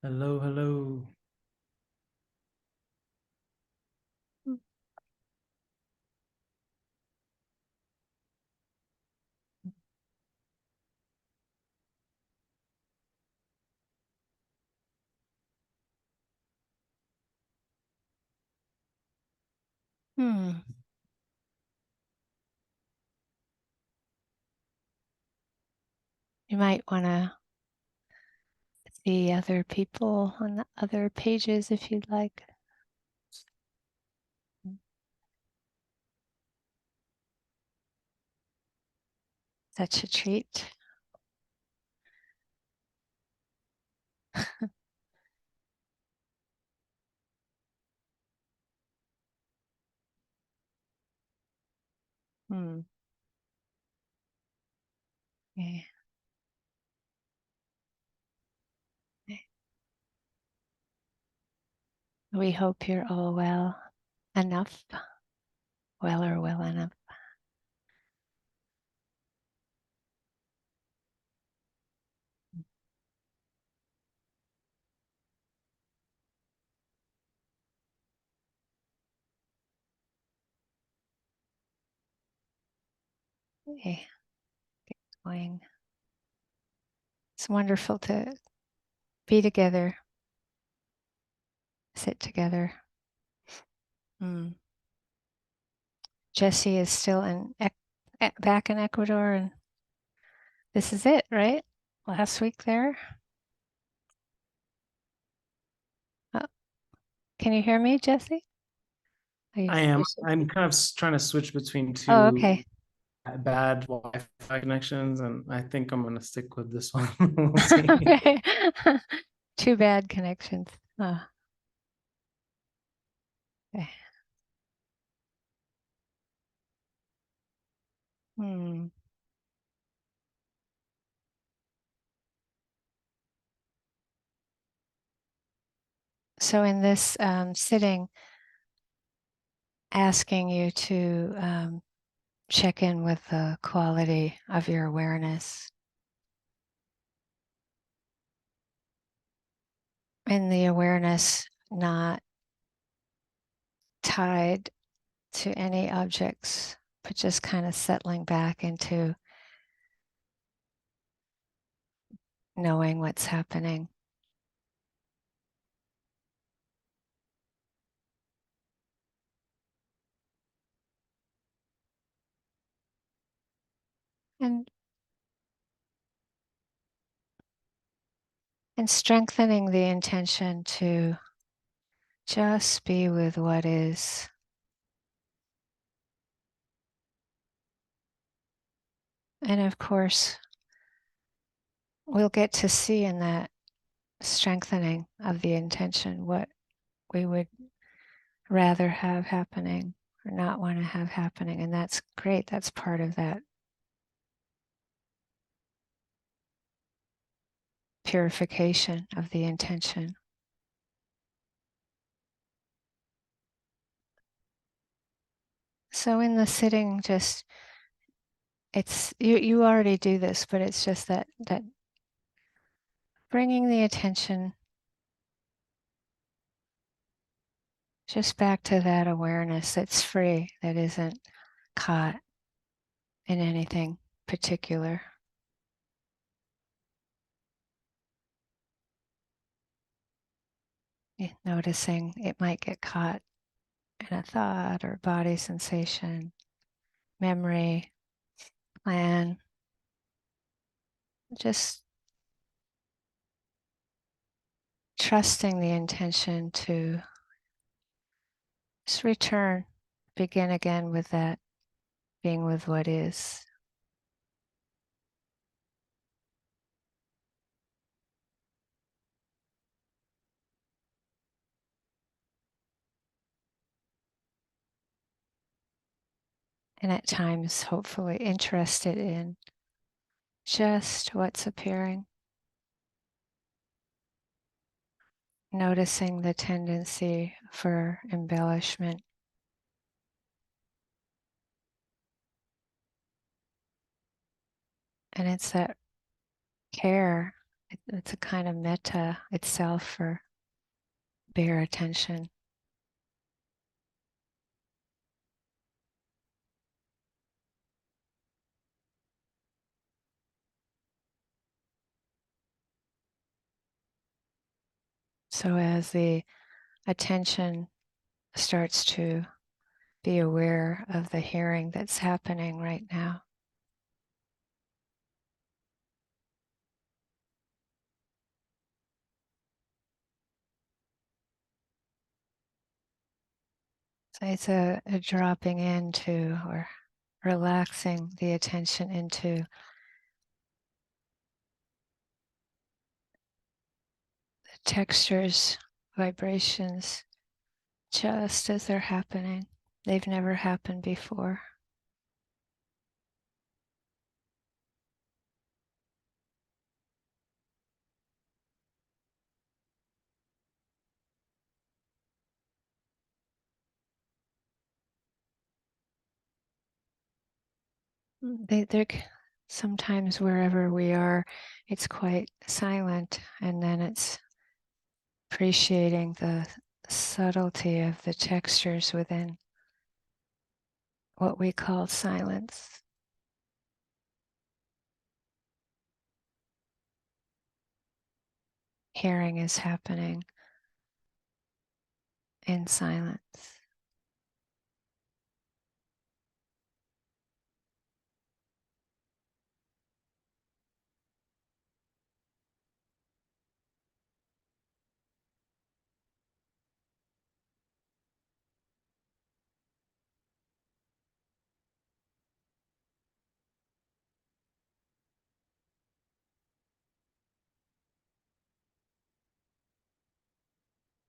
Hello, hello. Hmm. You might want to see other people on the other pages if you'd like. Such a treat. Hmm. Okay. We hope you're all well enough, well or well enough. Okay, get going. It's wonderful to be together, sit together. Hmm. Jesse is still back in Ecuador, and this is it, right? Last week there. Oh, can you hear me, Jesse? I am. I'm kind of trying to switch between Oh, two okay. bad Wi-Fi connections, and I think I'm gonna stick with this one. We'll see. Okay. Too bad connections. Oh, okay. Hmm. So in this sitting, asking you to check in with the quality of your awareness and the awareness not tied to any objects, but just kind of settling back into knowing what's happening. And and strengthening the intention to just be with what is. And of course, we'll get to see in that strengthening of the intention what we would rather have happening or not want to have happening. And that's great. That's part of that purification of the intention. So in the sitting, just it's you already do this, but it's just that bringing the attention just back to that awareness that's free, that isn't caught in anything particular. Noticing it might get caught in a thought or body sensation, memory, plan. Just trusting the intention to just return, begin again with that, being with what is. And at times, hopefully, interested in just what's appearing, noticing the tendency for embellishment. And it's that care It's a kind of metta itself for bare attention. So as the attention starts to be aware of the hearing that's happening right now, so it's a dropping into or relaxing the attention into the textures, vibrations, just as they're happening. They've never happened before. They're sometimes wherever we are, it's quite silent, and then it's appreciating the subtlety of the textures within what we call silence. Hearing is happening in silence.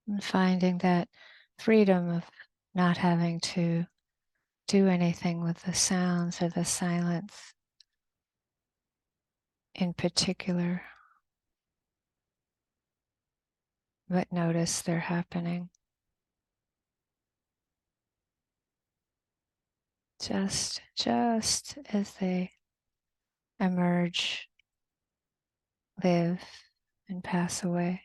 And finding that freedom of not having to do anything with the sounds or the silence in particular, but notice they're happening just as they emerge, live, and pass away.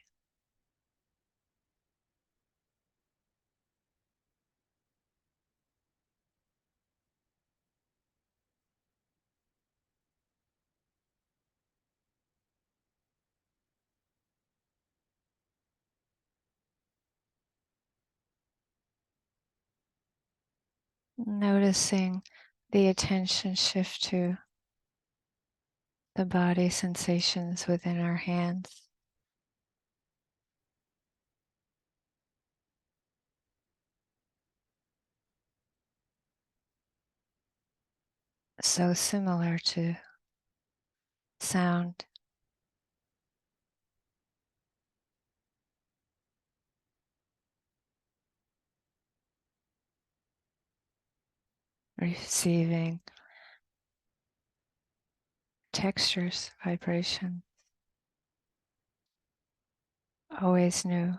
Noticing the attention shift to the body sensations within our hands. So similar to sound. Receiving textures, vibration, always new.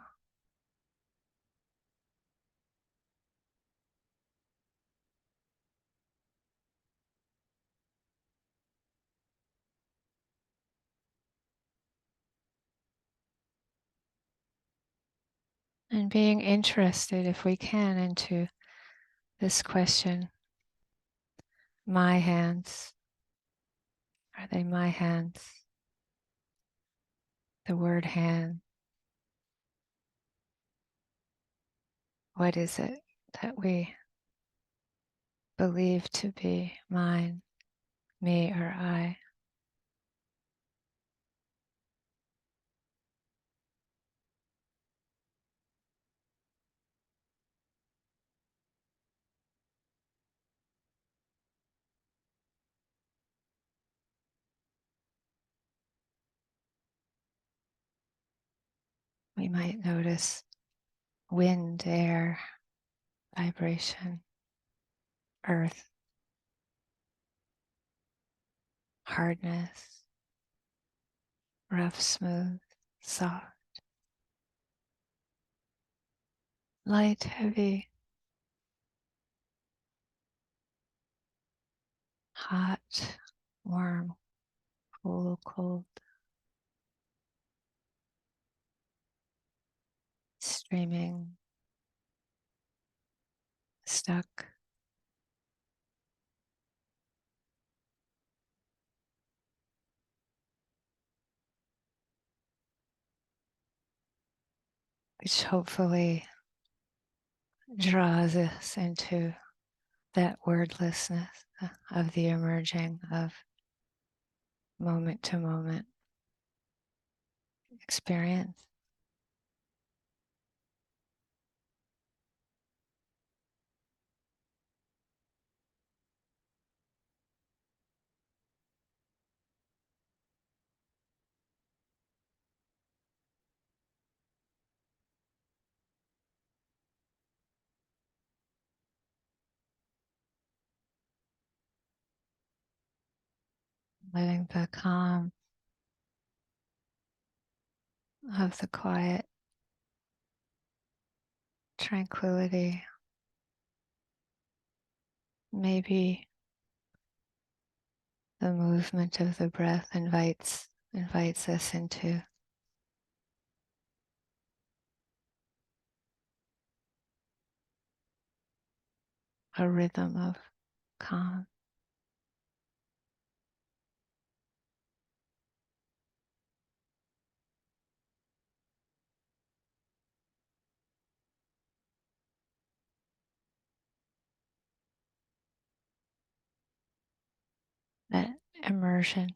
And being interested, if we can, into this question, my hands, are they my hands? The word hand, what is it that we believe to be mine, me, or I? We might notice wind, air, vibration, earth, hardness, rough, smooth, soft, light, heavy, hot, warm, cool, cold. screaming, stuck. Which hopefully draws us into that wordlessness of the emerging of moment to moment experience. Letting the calm of the quiet, tranquility, maybe the movement of the breath invites us into a rhythm of calm. That immersion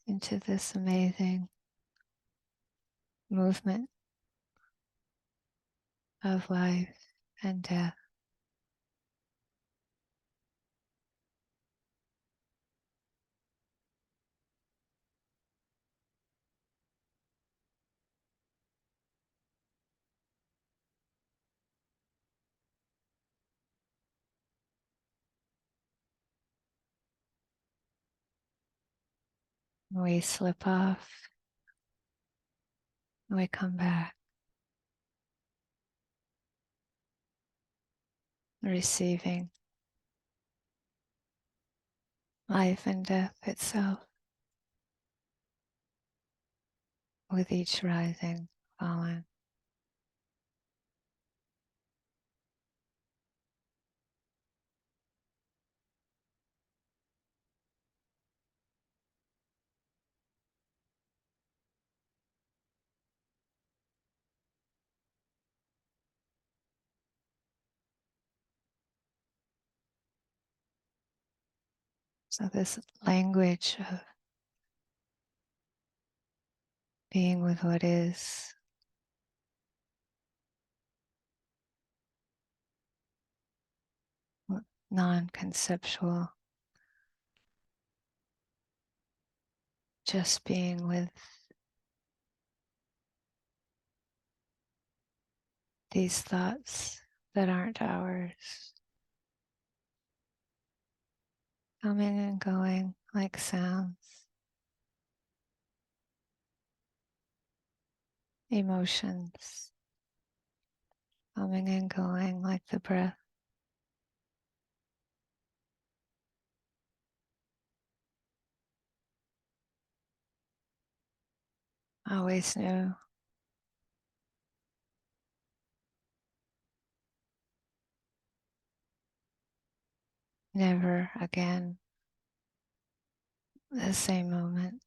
into this amazing movement of life and death. We slip off, we come back, receiving life and death itself with each rising, falling. So this language of being with what is, non-conceptual, just being with these thoughts that aren't ours, coming and going like sounds, emotions, coming and going like the breath. Always new, never again the same moment.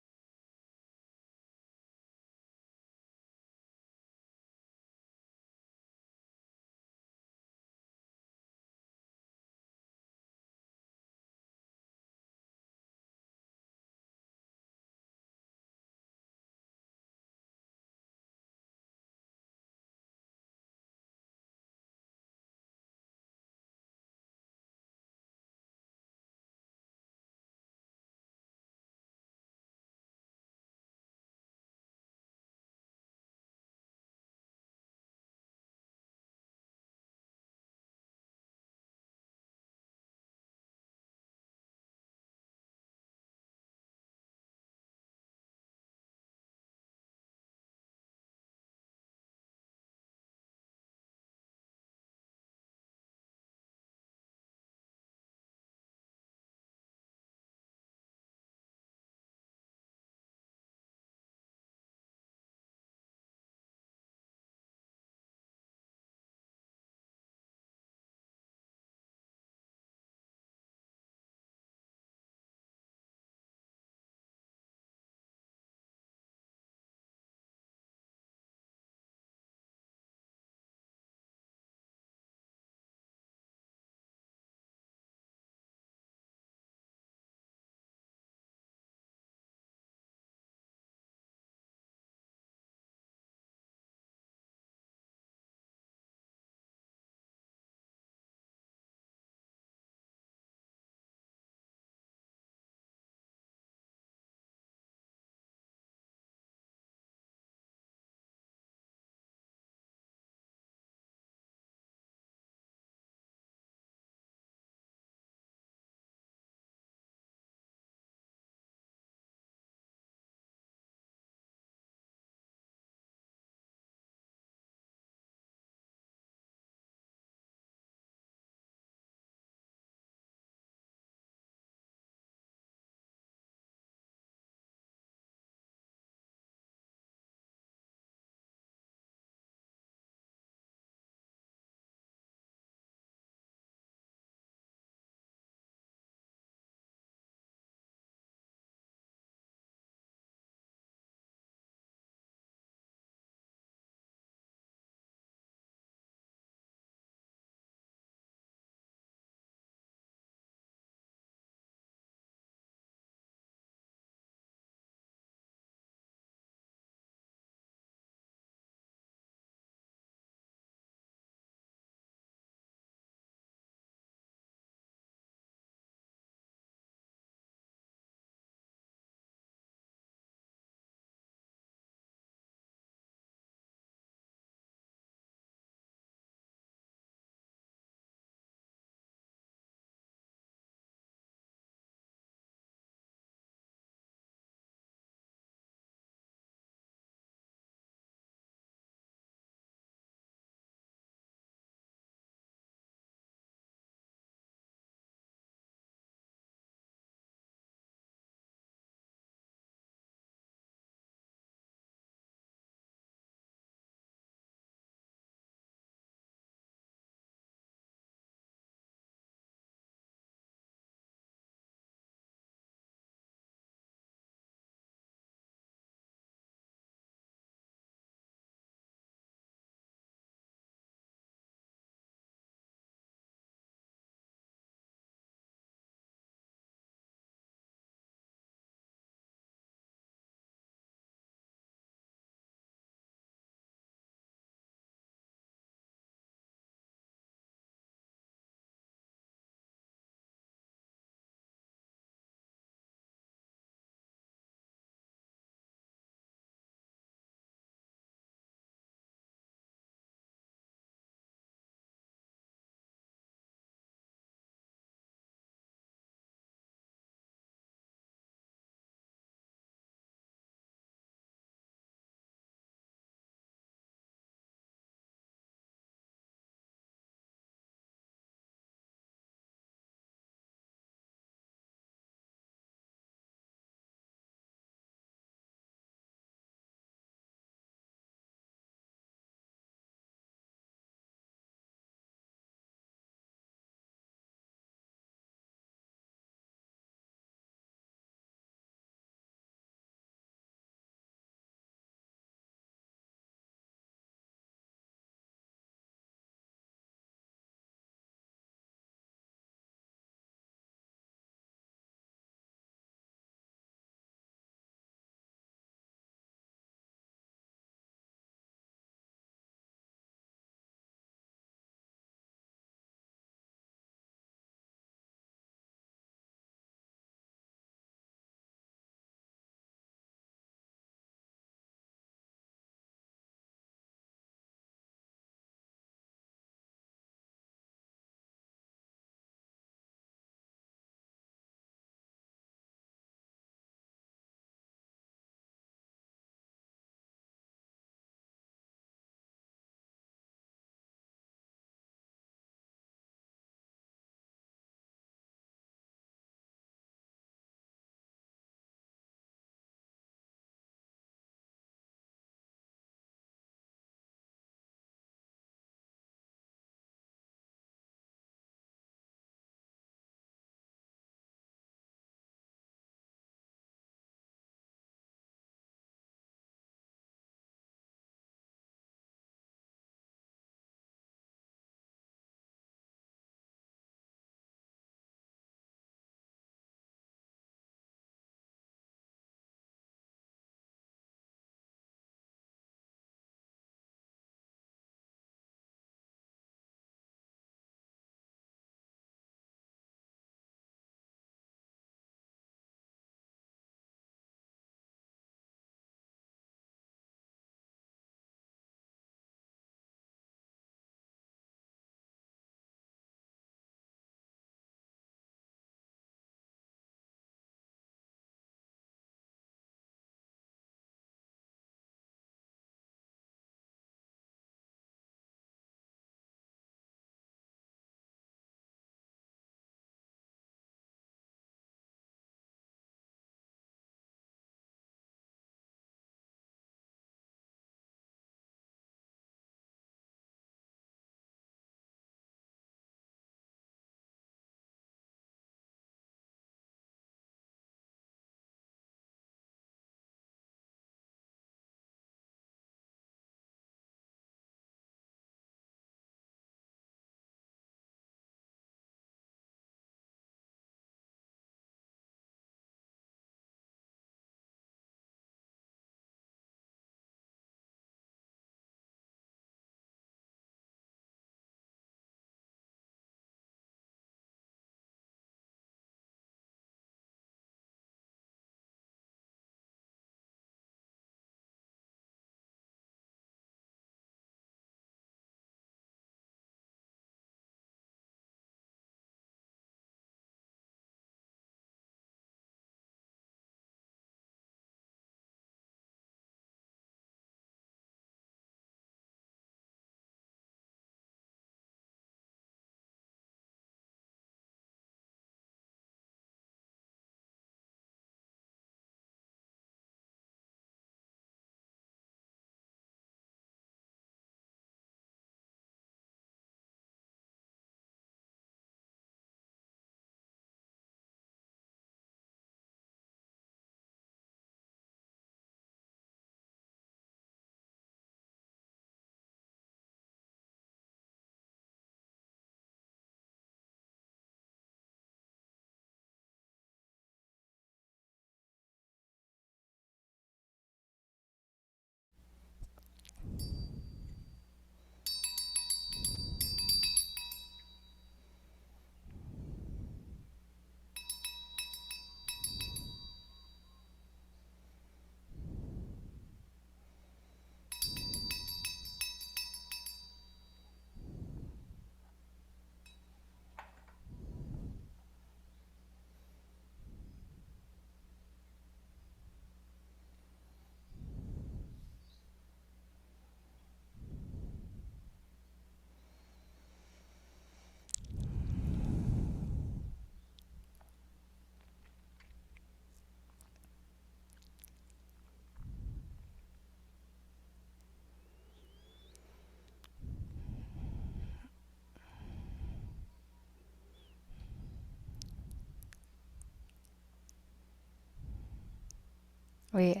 We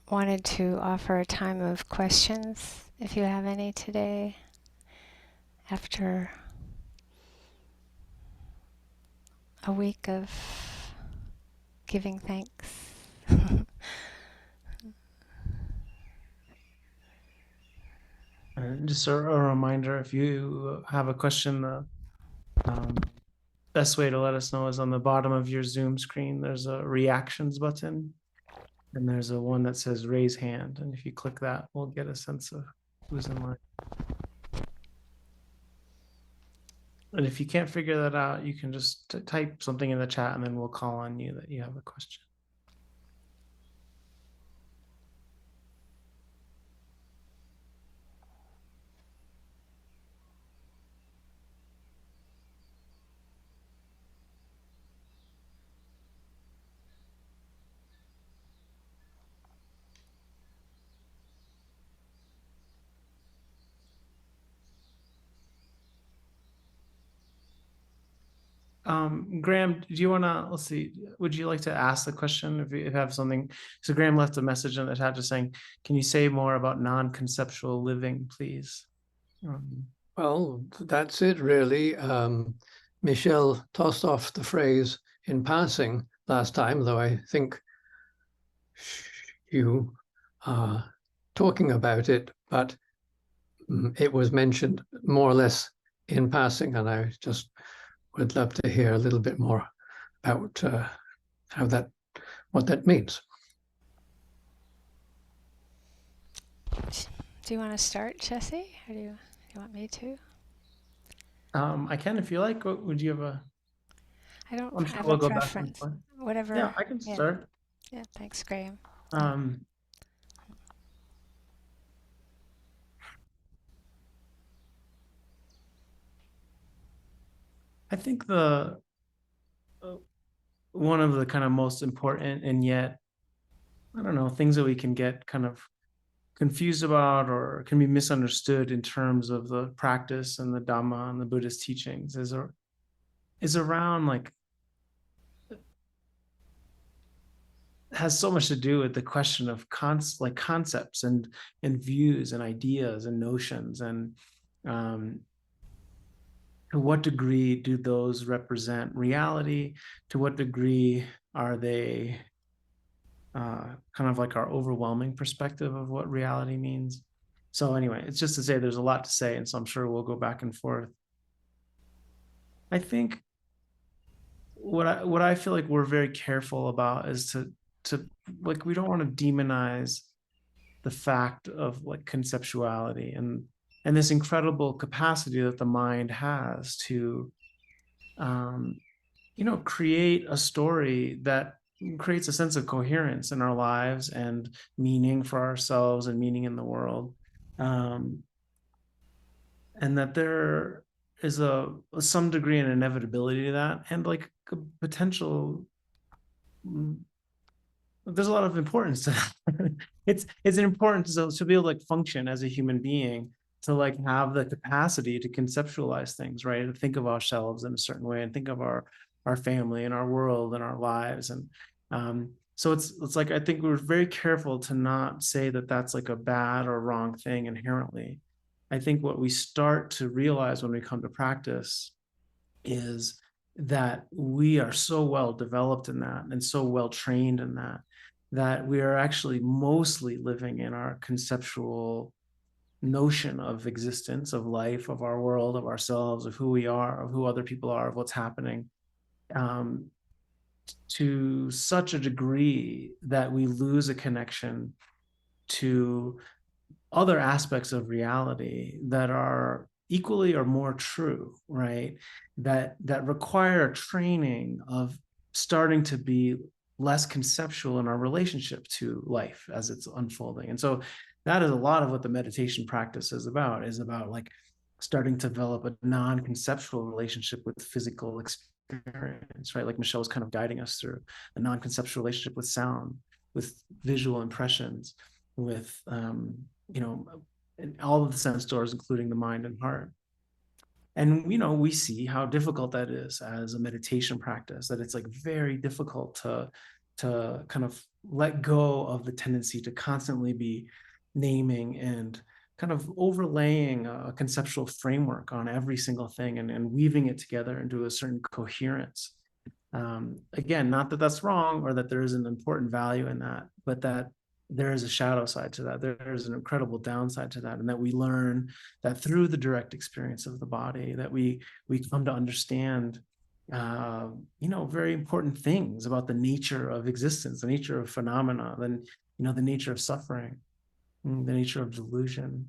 wanted to offer a time of questions, if you have any today, after a week of giving thanks. Just a reminder, if you have a question, the best way to let us know is on the bottom of your Zoom screen. There's a reactions button, and there's a one that says raise hand. And if you click that, we'll get a sense of who's in line. And if you can't figure that out, you can just type something in the chat, and then we'll call on you that you have a question. Graham, do you want to, let's see, would you like to ask the question if you have something? So Graham left a message in the chat just saying, can you say more about non-conceptual living, please? Well, that's it really. Michele tossed off the phrase in passing last time, though I think you are talking about it, but it was mentioned more or less in passing, and I just would love to hear a little bit more about what that means. Do you want to start, Jesse, or do you want me to? I can if you like. Would you have a? I don't I'm sure have we'll a go preference. back and forth. Whatever. Yeah, I can start. Yeah, thanks, Graham. I think one of the kind of most important and yet, I don't know, things that we can get kind of confused about or can be misunderstood in terms of the practice and the Dhamma and the Buddhist teachings is around like, has so much to do with the question of concepts and views and ideas and notions, and to what degree do those represent reality? To what degree are they kind of like our overwhelming perspective of what reality means? So anyway, it's just to say there's a lot to say, and so I'm sure we'll go back and forth. I think what I feel like we're very careful about is to like, we don't want to demonize the fact of like conceptuality and this incredible capacity that the mind has to create a story that creates a sense of coherence in our lives and meaning for ourselves and meaning in the world, and that there is some degree an inevitability to that, and like a potential, there's a lot of importance to that. It's an importance to be able to like function as a human being, to like have the capacity to conceptualize things, right? To think of ourselves in a certain way and think of our family and our world and our lives. And so it's like, I think we're very careful to not say that that's like a bad or wrong thing inherently. I think what we start to realize when we come to practice is that we are so well developed in that and so well trained in that we are actually mostly living in our conceptual notion of existence, of life, of our world, of ourselves, of who we are, of who other people are, of what's happening, to such a degree that we lose a connection to other aspects of reality that are equally or more true, right? That require training of starting to be less conceptual in our relationship to life as it's unfolding. And so that is a lot of what the meditation practice is about like starting to develop a non-conceptual relationship with physical experience, right? Like Michele was kind of guiding us through a non-conceptual relationship with sound, with visual impressions, with and all of the sense doors, including the mind and heart. And we see how difficult that is as a meditation practice, that it's like very difficult to to kind of let go of the tendency to constantly be naming and kind of overlaying a conceptual framework on every single thing and weaving it together into a certain coherence. Again, not that that's wrong or that there is an important value in that, but that there is a shadow side to that. There is an incredible downside to that, and that we learn that through the direct experience of the body, that we come to understand, very important things about the nature of existence, the nature of phenomena, then the nature of suffering, the nature of delusion,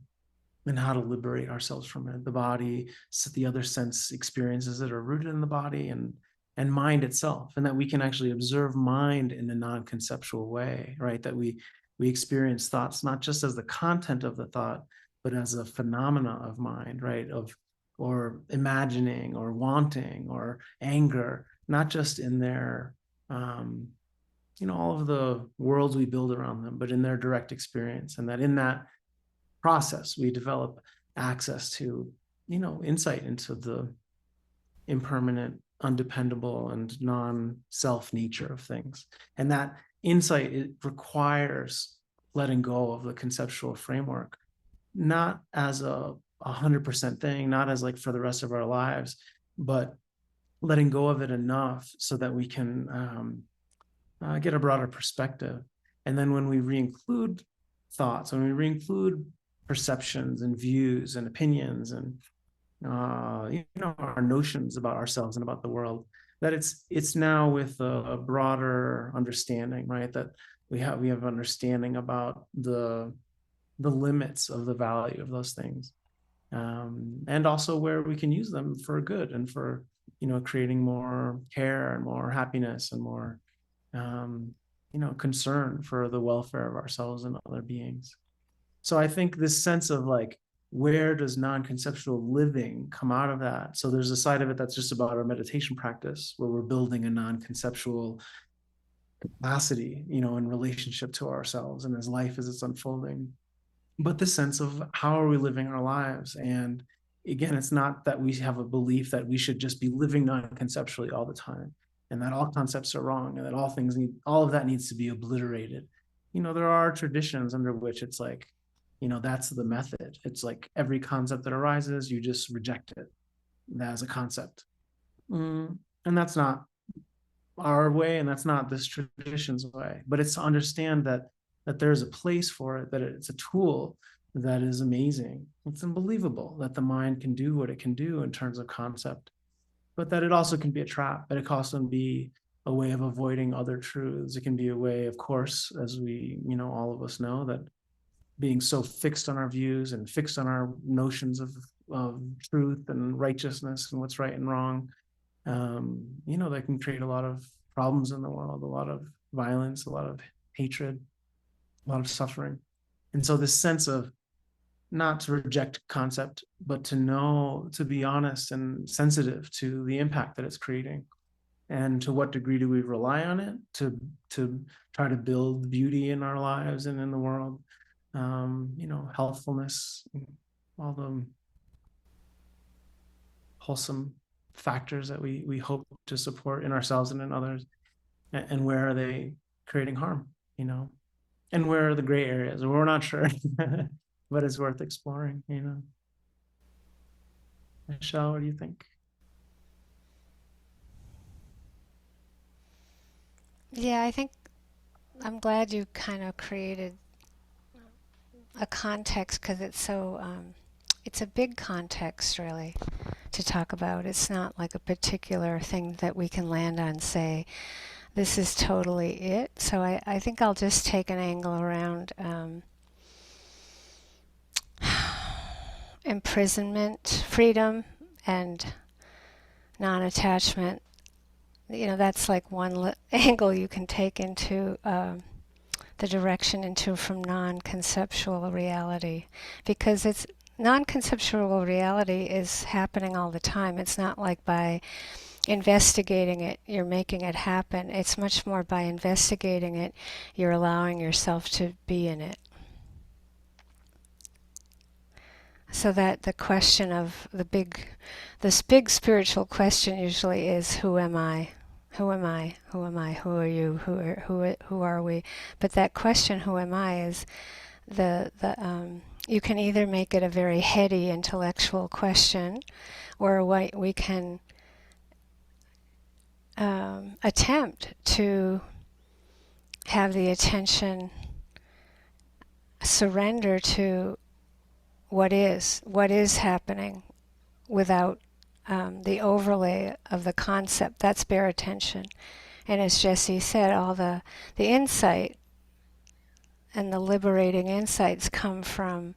and how to liberate ourselves from it. The body, the other sense experiences that are rooted in the body, and mind itself, and that we can actually observe mind in a non-conceptual way, right? That we experience thoughts not just as the content of the thought, but as a phenomena of mind, right? Or imagining or wanting or anger, not just in their all of the worlds we build around them, but in their direct experience. And that in that process, we develop access to, insight into the impermanent, undependable, and non-self nature of things. And that insight, it requires letting go of the conceptual framework, not as a 100% thing, not as like for the rest of our lives, but letting go of it enough so that we can get a broader perspective. And then when we reinclude thoughts, when we reinclude perceptions and views and opinions and our notions about ourselves and about the world, that it's now with a broader understanding, right? That we have understanding about the limits of the value of those things, and also where we can use them for good and for creating more care and more happiness and more concern for the welfare of ourselves and other beings. So I think this sense of like, where does non-conceptual living come out of that? So there's a side of it that's just about our meditation practice, where we're building a non-conceptual capacity, in relationship to ourselves and as life as it's unfolding. But this sense of how are we living our lives? And again, it's not that we have a belief that we should just be living non-conceptually all the time, and that all concepts are wrong, and that all of that needs to be obliterated. There are traditions under which it's like, that's the method. It's like every concept that arises, you just reject it as a concept. And that's not our way, and that's not this tradition's way. But it's to understand that there's a place for it, that it's a tool that is amazing. It's unbelievable that the mind can do what it can do in terms of concept, but that it also can be a trap, that it can also be a way of avoiding other truths. It can be a way, of course, as we, all of us know, that being so fixed on our views and fixed on our notions of truth and righteousness and what's right and wrong, that can create a lot of problems in the world, a lot of violence, a lot of hatred, a lot of suffering. And so this sense of not to reject concept, but to know, to be honest and sensitive to the impact that it's creating, and to what degree do we rely on it to try to build beauty in our lives and in the world, healthfulness, all the wholesome factors that we hope to support in ourselves and in others, and where are they creating harm, and where are the gray areas? We're not sure, but it's worth exploring, Michelle, what do you think? Yeah, I think I'm glad you kind of created a context, because it's a big context really to talk about. It's not like a particular thing that we can land on and say, this is totally it. So I think I'll just take an angle around imprisonment, freedom, and non-attachment. That's like one angle you can take into the direction into from non-conceptual reality, because it's non-conceptual reality is happening all the time. It's not like by investigating it you're making it happen. It's much more by investigating it you're allowing yourself to be in it. So that the question of this big spiritual question usually is, who am I? Who am I? Who am I? Who are you? Who are we? But that question, who am I, is you can either make it a very heady intellectual question, or we can attempt to have the attention surrender to what is happening without the overlay of the concept. That's bare attention. And as Jesse said, all the insight and the liberating insights come from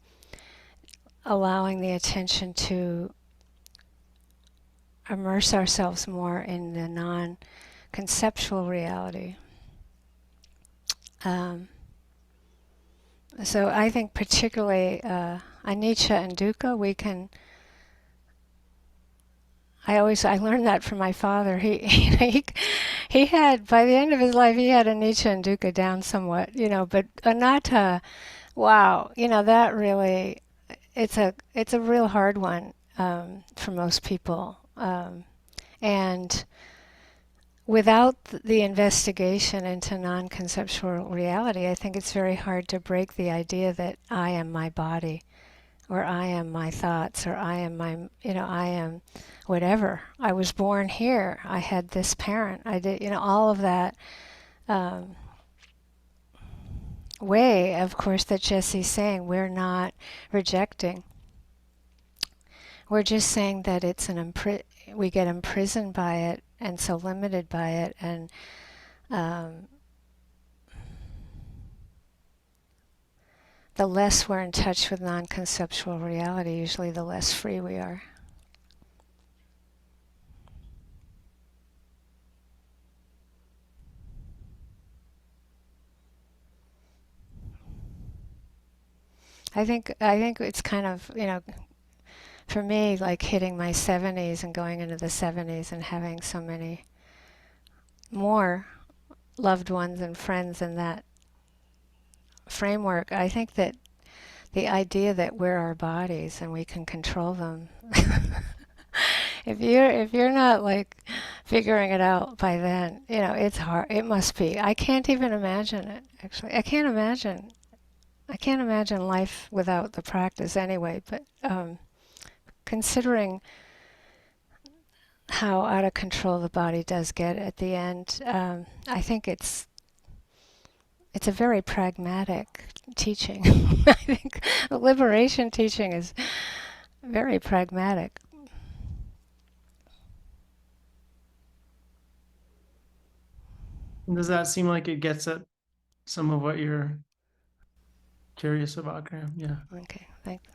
allowing the attention to immerse ourselves more in the non-conceptual reality. So I think particularly anicca and dukkha, we can. I learned that from my father. He had, by the end of his life, he had anicca and dukkha down somewhat, but anatta, wow, that really, it's a real hard one for most people. And without the investigation into non-conceptual reality, I think it's very hard to break the idea that I am my body, or I am my thoughts, or I am I am whatever. I was born here. I had this parent. I did, all of that way, of course, that Jesse's saying, we're not rejecting. We're just saying that it's we get imprisoned by it and so limited by it, and the less we're in touch with non-conceptual reality, usually the less free we are. I think it's kind of, for me, like hitting my 70s and going into the 70s and having so many more loved ones and friends in that framework. I think that the idea that we're our bodies and we can control them. If you're not like figuring it out by then, it's hard. It must be. I can't even imagine it, actually. I can't imagine life without the practice anyway, but considering how out of control the body does get at the end, I think it's a very pragmatic teaching. I think the liberation teaching is very pragmatic. Does that seem like it gets at some of what you're curious about, Graham? Yeah. Okay, thanks.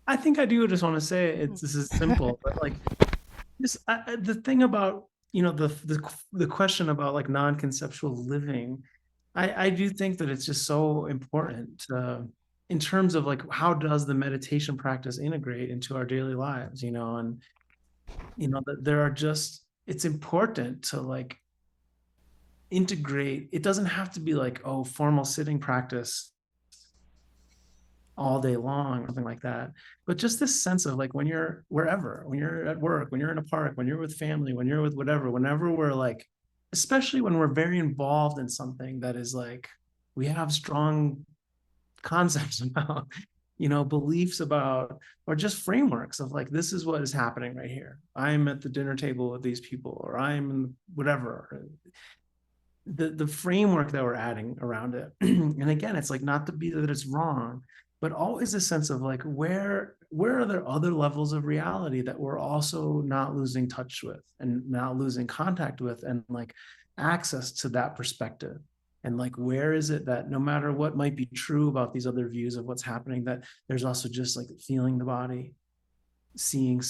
I think I do just want to say this is simple, but like this, the thing about, the question about like non-conceptual living, I do think that it's just so important in terms of like, how does the meditation practice integrate into our daily lives, and, that there are just, it's important to like integrate. It doesn't have to be like, oh, formal sitting practice all day long or something like that, but just this sense of like, when you're wherever, when you're at work, when you're in a park, when you're with family, when you're with whatever, whenever we're like, especially when we're very involved in something that is like, we have strong concepts about, beliefs about, or just frameworks of like, this is what is happening right here. I'm at the dinner table with these people, or I'm in whatever, the framework that we're adding around it. And again, it's like, not to be that it's wrong, but always a sense of like, where are there other levels of reality that we're also not losing touch with and not losing contact with, and like access to that perspective. And like, where is it that no matter what might be true about these other views of what's happening, that there's also just like feeling the body, seeing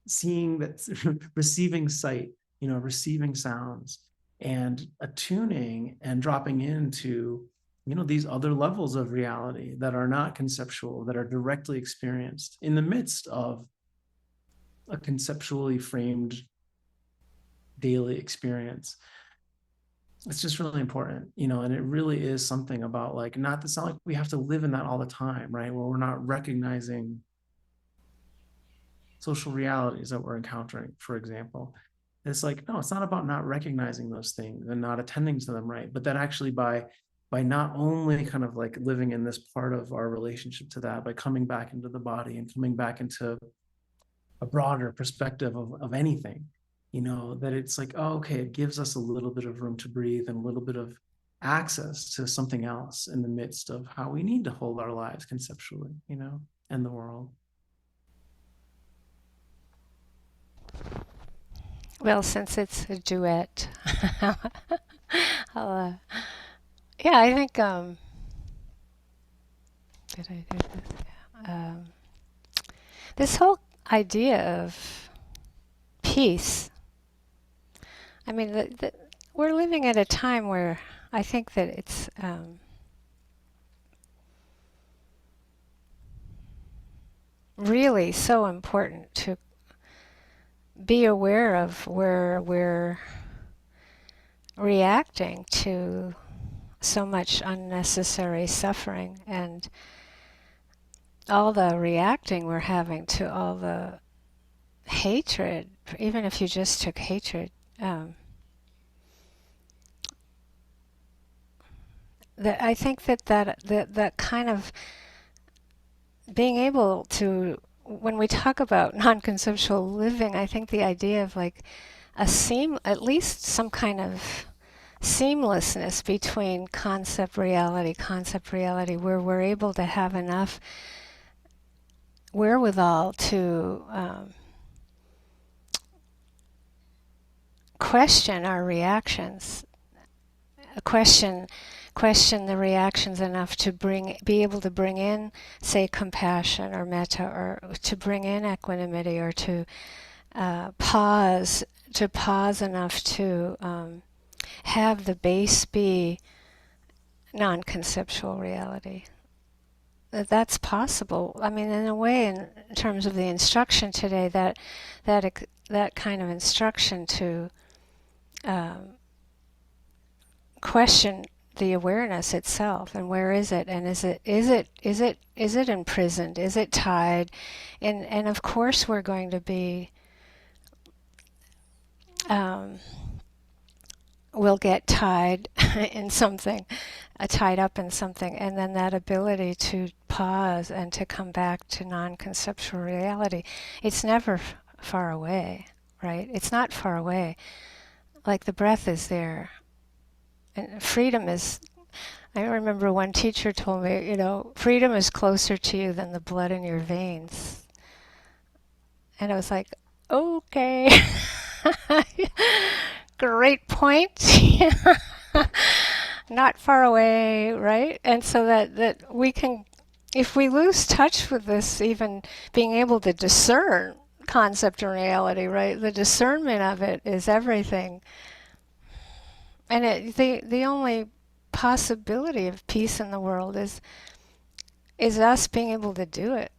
that, receiving sight, receiving sounds, and attuning and dropping into these other levels of reality that are not conceptual, that are directly experienced in the midst of a conceptually framed daily experience. It's just really important, and it really is something about like, it's not like we have to live in that all the time, right? Where we're not recognizing social realities that we're encountering, for example. It's like, no, it's not about not recognizing those things and not attending to them, right? But that actually by not only kind of like living in this part of our relationship to that, by coming back into the body and coming back into a broader perspective of anything, that it's like, oh, okay, it gives us a little bit of room to breathe and a little bit of access to something else in the midst of how we need to hold our lives conceptually, and the world. Well, since it's a duet, yeah, I think, did I do this? Yeah. This whole idea of peace, I mean, we're living at a time where I think that it's really so important to be aware of where we're reacting to so much unnecessary suffering and all the reacting we're having to all the hatred, even if you just took hatred. I think that kind of being able to, when we talk about non-conceptual living, I think the idea of like at least some kind of seamlessness between concept reality, where we're able to have enough wherewithal to question our reactions, question the reactions enough to be able to bring in, say, compassion or metta, or to bring in equanimity, or to pause enough to have the base be non-conceptual reality. That's possible. I mean, in a way, in terms of the instruction today, that kind of instruction to question the awareness itself, and where is it, and is it imprisoned, is it tied, and of course we're going to be we'll get tied in something, tied up in something, and then that ability to pause and to come back to non-conceptual reality, it's never far away, right? It's not far away. Like the breath is there. And freedom is, I remember one teacher told me, freedom is closer to you than the blood in your veins. And I was like, okay. Great point. Not far away, right? And so that we can, if we lose touch with this, even being able to discern concept and reality, right? The discernment of it is everything. And the only possibility of peace in the world is us being able to do it.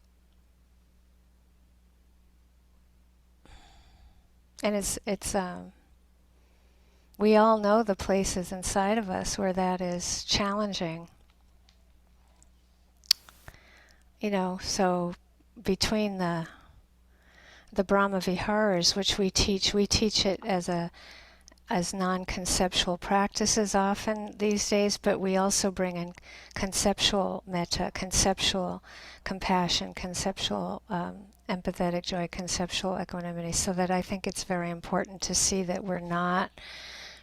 And it's we all know the places inside of us where that is challenging. So between the Brahma Viharas, which we teach it as non-conceptual practices often these days, but we also bring in conceptual metta, conceptual compassion, conceptual empathetic joy, conceptual equanimity, so that I think it's very important to see that we're not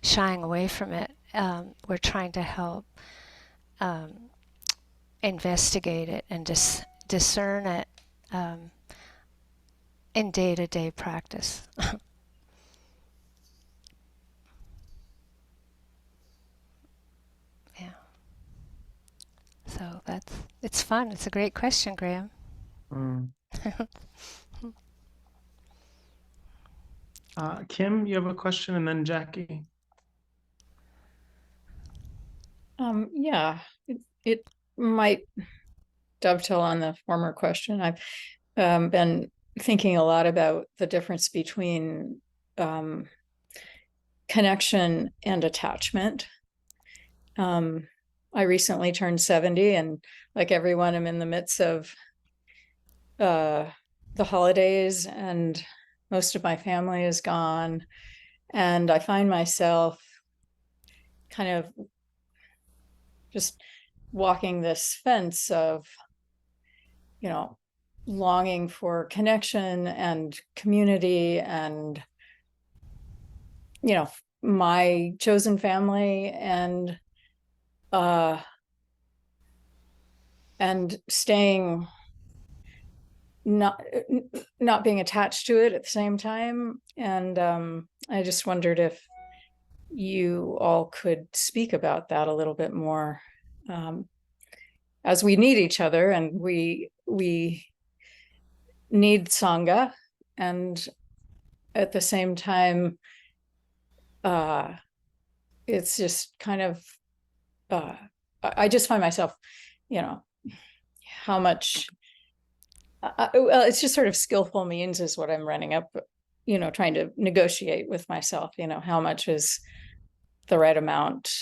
shying away from it. We're trying to help investigate it and discern it in day-to-day practice. Yeah. So it's fun. It's a great question, Graham. Kim, you have a question, and then Jackie. Yeah, it might dovetail on the former question. I've been thinking a lot about the difference between connection and attachment. I recently turned 70, and like everyone, I'm in the midst of the holidays, and most of my family is gone. And I find myself kind of just walking this fence of, longing for connection and community and, my chosen family, and staying, not being attached to it at the same time. And I just wondered if you all could speak about that a little bit more, as we need each other, and we need Sangha, and at the same time, it's just kind of, I just find myself, how much, well, it's just sort of skillful means is what I'm running up, trying to negotiate with myself, how much is the right amount,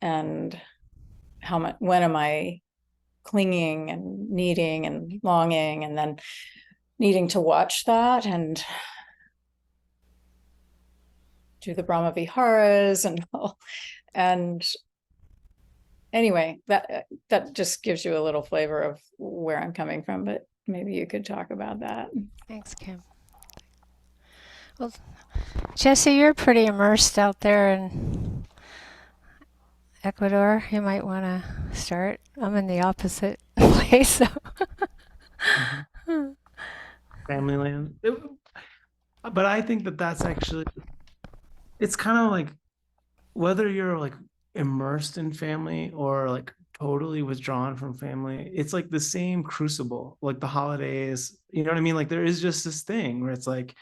and how much, when am I clinging and needing and longing, and then needing to watch that and do the Brahma Viharas and all. And anyway, that just gives you a little flavor of where I'm coming from, but maybe you could talk about that. Thanks, Kim. Well, Jesse, you're pretty immersed out there in Ecuador. You might want to start. I'm in the opposite place. So. Family land. But I think that that's actually, it's kind of like, whether you're like immersed in family or like totally withdrawn from family, it's like the same crucible, like the holidays, you know what I mean? Like there is just this thing where it's like,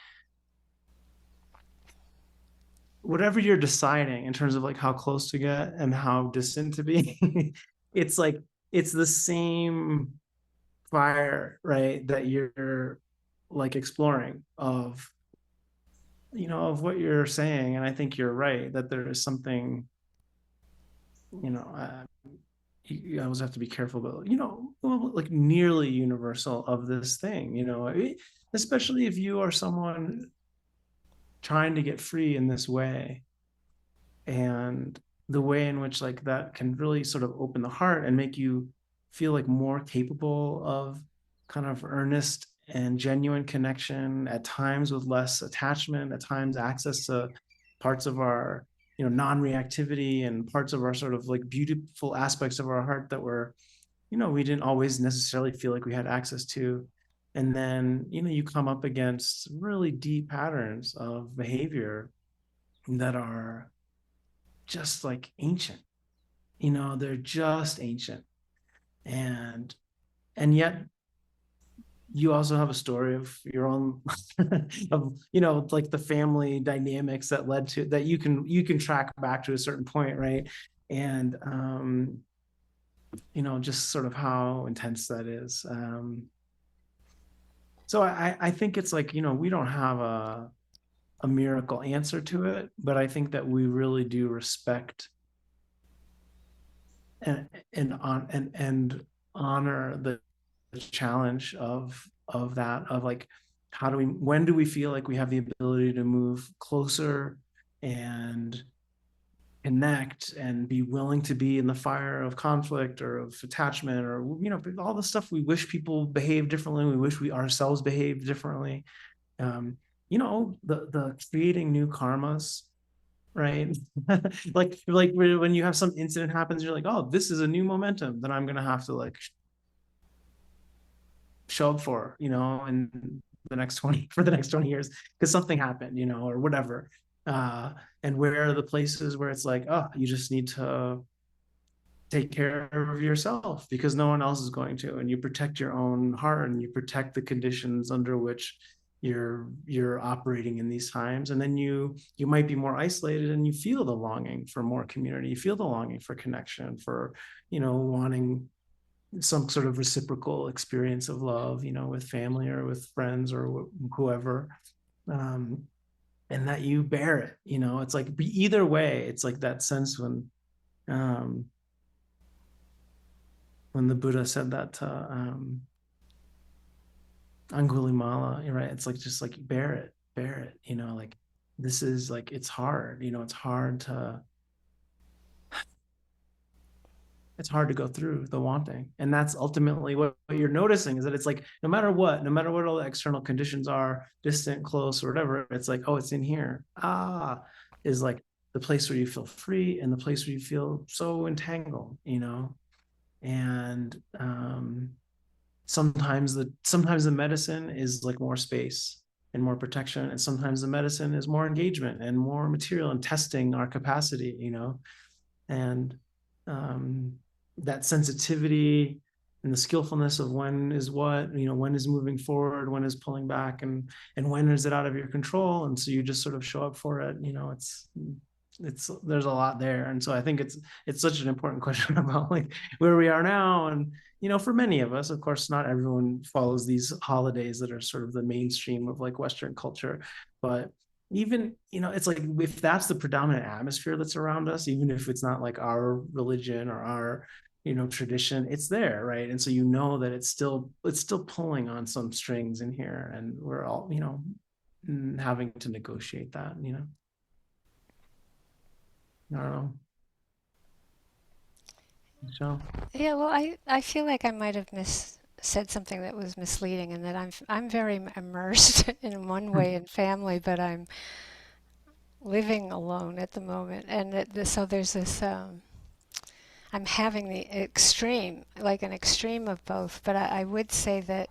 whatever you're deciding in terms of like how close to get and how distant to be, it's like, it's the same fire, right? That you're like exploring of, of what you're saying. And I think you're right that there is something, you always have to be careful, but like nearly universal of this thing, especially if you are someone trying to get free in this way, and the way in which like that can really sort of open the heart and make you feel like more capable of kind of earnest and genuine connection, at times with less attachment, at times access to parts of our non-reactivity, and parts of our sort of like beautiful aspects of our heart that were we didn't always necessarily feel like we had access to. And then you come up against really deep patterns of behavior that are just like ancient, they're just ancient. And yet you also have a story of your own of like the family dynamics that led to that, you can track back to a certain point, right? And just sort of how intense that is. So I think it's like, we don't have a miracle answer to it, but I think that we really do respect and honor the challenge of that, of like, when do we feel like we have the ability to move closer and connect and be willing to be in the fire of conflict or of attachment, or all the stuff we wish people behave differently, we wish we ourselves behave differently, the creating new karmas, right? like when you have some incident happens, you're like, oh, this is a new momentum that I'm gonna have to like show up for, in the next 20 years, because something happened, or whatever. And where are the places where it's like, oh, you just need to take care of yourself because no one else is going to, and you protect your own heart, and you protect the conditions under which you're operating in these times. And then you might be more isolated, and you feel the longing for more community, you feel the longing for connection, for wanting some sort of reciprocal experience of love, with family or with friends or whoever. And that you bear it, it's like either way. It's like that sense when the Buddha said that to Angulimala, right? It's like, just like, bear it, like, this is like, it's hard, it's hard to go through the wanting. And that's ultimately what you're noticing, is that it's like, no matter what all the external conditions are, distant, close, or whatever, it's like, oh, it's in here. Is like the place where you feel free, and the place where you feel so entangled, and sometimes the medicine is like more space and more protection, and sometimes the medicine is more engagement and more material and testing our capacity, and that sensitivity and the skillfulness of when is what, when is moving forward, when is pulling back, and when is it out of your control. And so you just sort of show up for it. It's there's a lot there. And so I think it's such an important question about like where we are now. And for many of us, of course, not everyone follows these holidays that are sort of the mainstream of like Western culture, but even, it's like, if that's the predominant atmosphere that's around us, even if it's not like our religion or our tradition, it's there, right? And so that it's still pulling on some strings in here, and we're all having to negotiate that. I don't know. Michelle? Yeah, well, I feel like I might have said something that was misleading, and that I'm very immersed in one way in family, but I'm living alone at the moment, and so there's this. I'm having the extreme, like an extreme of both. But I would say that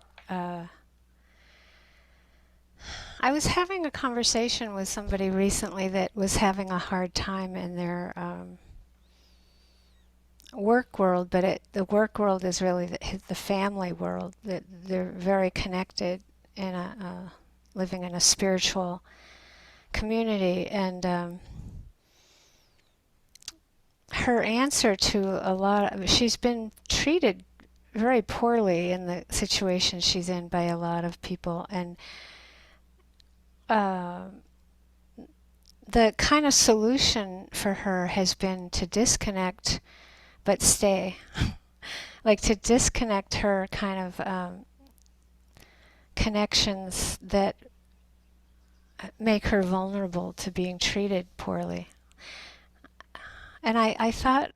I was having a conversation with somebody recently that was having a hard time in their work world, but the work world is really the family world. That they're very connected in living in a spiritual community, and her answer to she's been treated very poorly in the situation she's in by a lot of people, and the kind of solution for her has been to disconnect but stay. Like to disconnect her kind of connections that make her vulnerable to being treated poorly. And I thought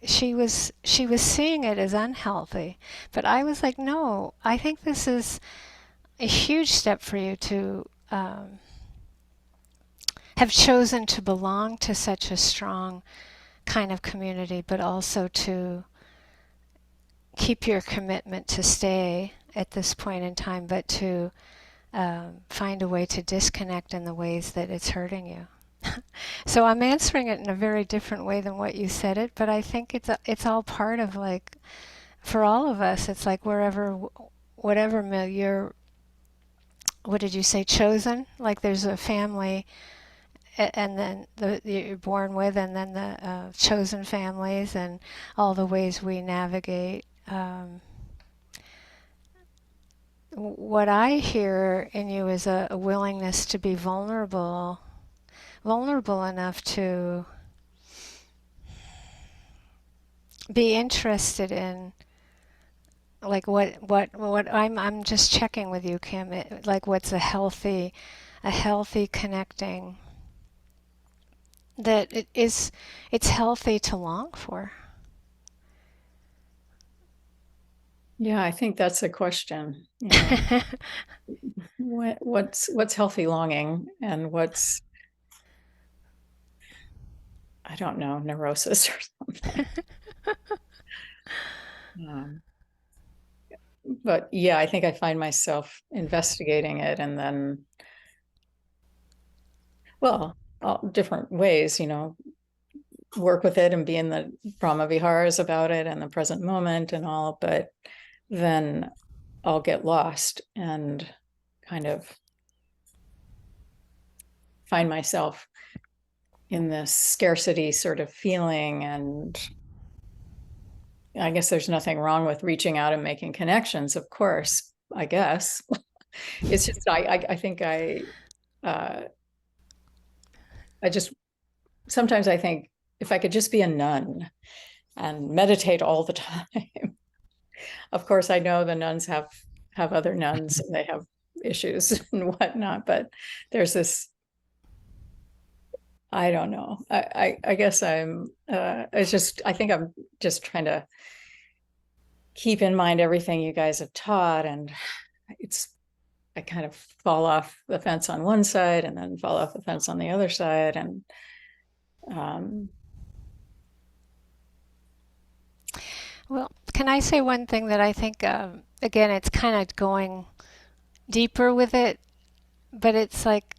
she was seeing it as unhealthy, but I was like, no, I think this is a huge step for you to have chosen to belong to such a strong kind of community, but also to keep your commitment to stay at this point in time, but to find a way to disconnect in the ways that it's hurting you. So I'm answering it in a very different way than what you said it, but I think it's all part of, like, for all of us, it's like whatever milieu, what did you say, chosen? Like there's a family, and then you're born with, and then the chosen families, and all the ways we navigate. What I hear in you is a willingness to be vulnerable enough to be interested in, like, what I'm just checking with you, Kim, like what's a healthy connecting, that it's healthy to long for. Yeah, I think that's a question. What's healthy longing, and what's, I don't know, neurosis or something. But yeah, I think I find myself investigating it, and then, well, all different ways, work with it and be in the Brahma Viharas about it and the present moment and all, but then I'll get lost and kind of find myself in this scarcity sort of feeling. And I guess there's nothing wrong with reaching out and making connections, of course, I guess. It's just, I think I just, sometimes I think if I could just be a nun and meditate all the time. Of course, I know the nuns have other nuns and they have issues and whatnot, but there's this, I don't know. I guess it's just, I think I'm just trying to keep in mind everything you guys have taught, and I kind of fall off the fence on one side and then fall off the fence on the other side. And Well, can I say one thing that I think, again, it's kind of going deeper with it, but it's like,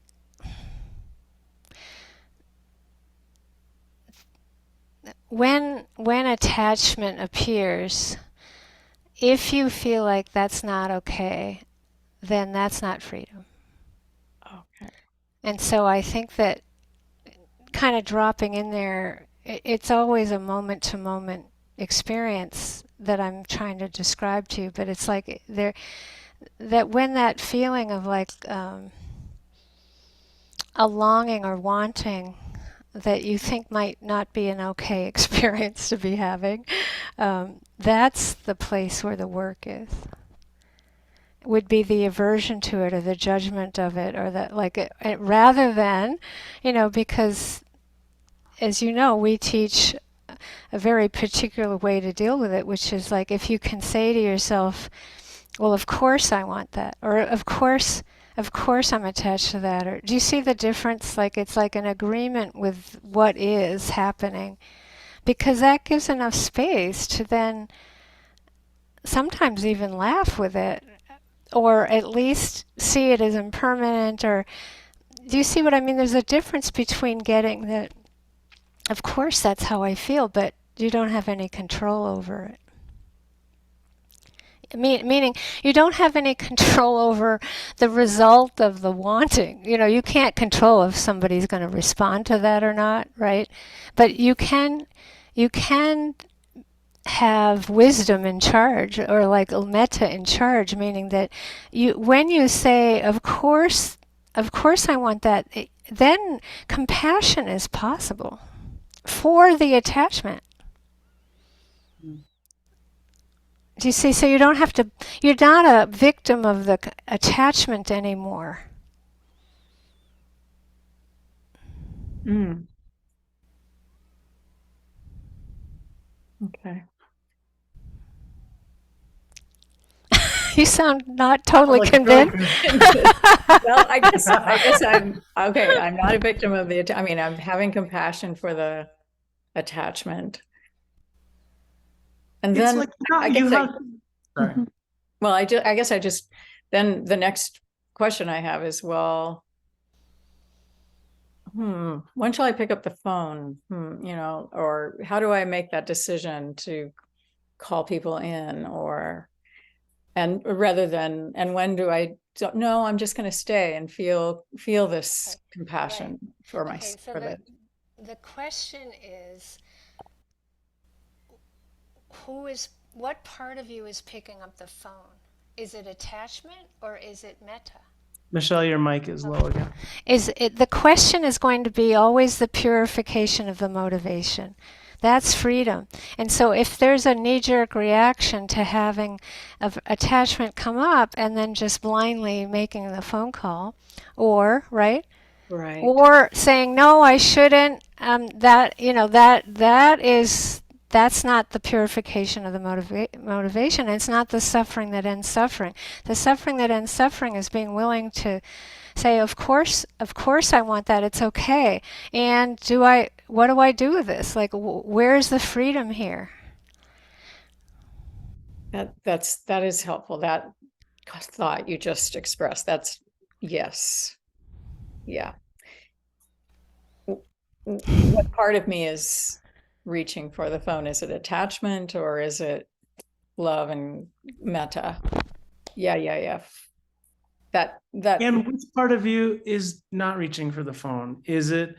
when attachment appears, if you feel like that's not okay, then that's not freedom. okay. And so I think that kind of dropping in there, it's always a moment to moment experience that I'm trying to describe to you, but it's like that when that feeling of like a longing or wanting that you think might not be an okay experience to be having, that's the place where the work is. Would be the aversion to it or the judgment of it, or that rather than, because as you know, we teach a very particular way to deal with it, which is like, if you can say to yourself, well, of course I want that, or of course I'm attached to that, or do you see the difference? Like, it's like an agreement with what is happening, because that gives enough space to then sometimes even laugh with it, or at least see it as impermanent. Or do you see what I mean? There's a difference between getting that, of course that's how I feel, but you don't have any control over it. Meaning you don't have any control over the result of the wanting. You can't control if somebody's going to respond to that or not, right? But you can have wisdom in charge, or like metta in charge, meaning that when you say, of course I want that, then compassion is possible for the attachment. Do you see? So you don't have to, you're not a victim of the attachment anymore. Okay. You sound not totally convinced. Well, I guess I'm okay. I'm not a victim of the, I'm having compassion for the attachment. And then well, I guess I just, then the next question I have is, well, when shall I pick up the phone? Or how do I make that decision to call people in, and rather than, and when do I, no, I'm just going to stay and feel this compassion for myself. So the question is, what part of you is picking up the phone? Is it attachment or is it metta? Michelle, your mic is low again. The question is going to be always the purification of the motivation. That's freedom. And so if there's a knee-jerk reaction to having attachment come up and then just blindly making the phone call, or or saying, no, I shouldn't, that's not the purification of the motivation. It's not the suffering that ends suffering. The suffering that ends suffering is being willing to say, of course I want that, it's okay. And what do I do with this? Like, where's the freedom here? That is helpful. That thought you just expressed, that's, yes. Yeah. What part of me is reaching for the phone? Is it attachment or is it love and metta? Yeah. that And which part of you is not reaching for the phone? Is it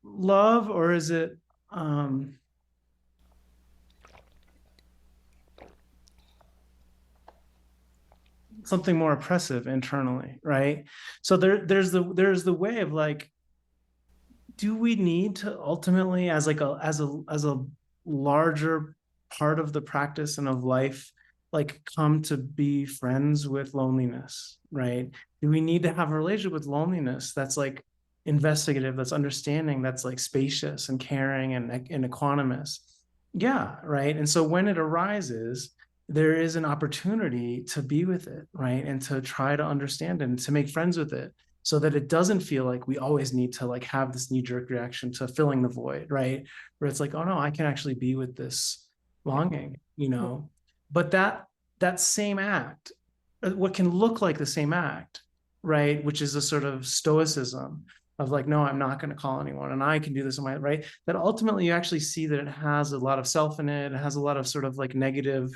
love, or is it something more oppressive internally, right? So there's the way of like, do we need to ultimately, as like as a larger part of the practice and of life, like come to be friends with loneliness, right? Do we need to have a relationship with loneliness that's like investigative, that's understanding, that's like spacious and caring and equanimous? Yeah, right. And so when it arises, there is an opportunity to be with it, right? And to try to understand it and to make friends with it, so that it doesn't feel like we always need to like have this knee-jerk reaction to filling the void, right? Where it's like, oh no, I can actually be with this longing, you know. But that same act, what can look like the same act, right, which is a sort of stoicism of like, no, I'm not going to call anyone, and I can do this on my, right, that ultimately you actually see that it has a lot of self in it. It has a lot of sort of like negative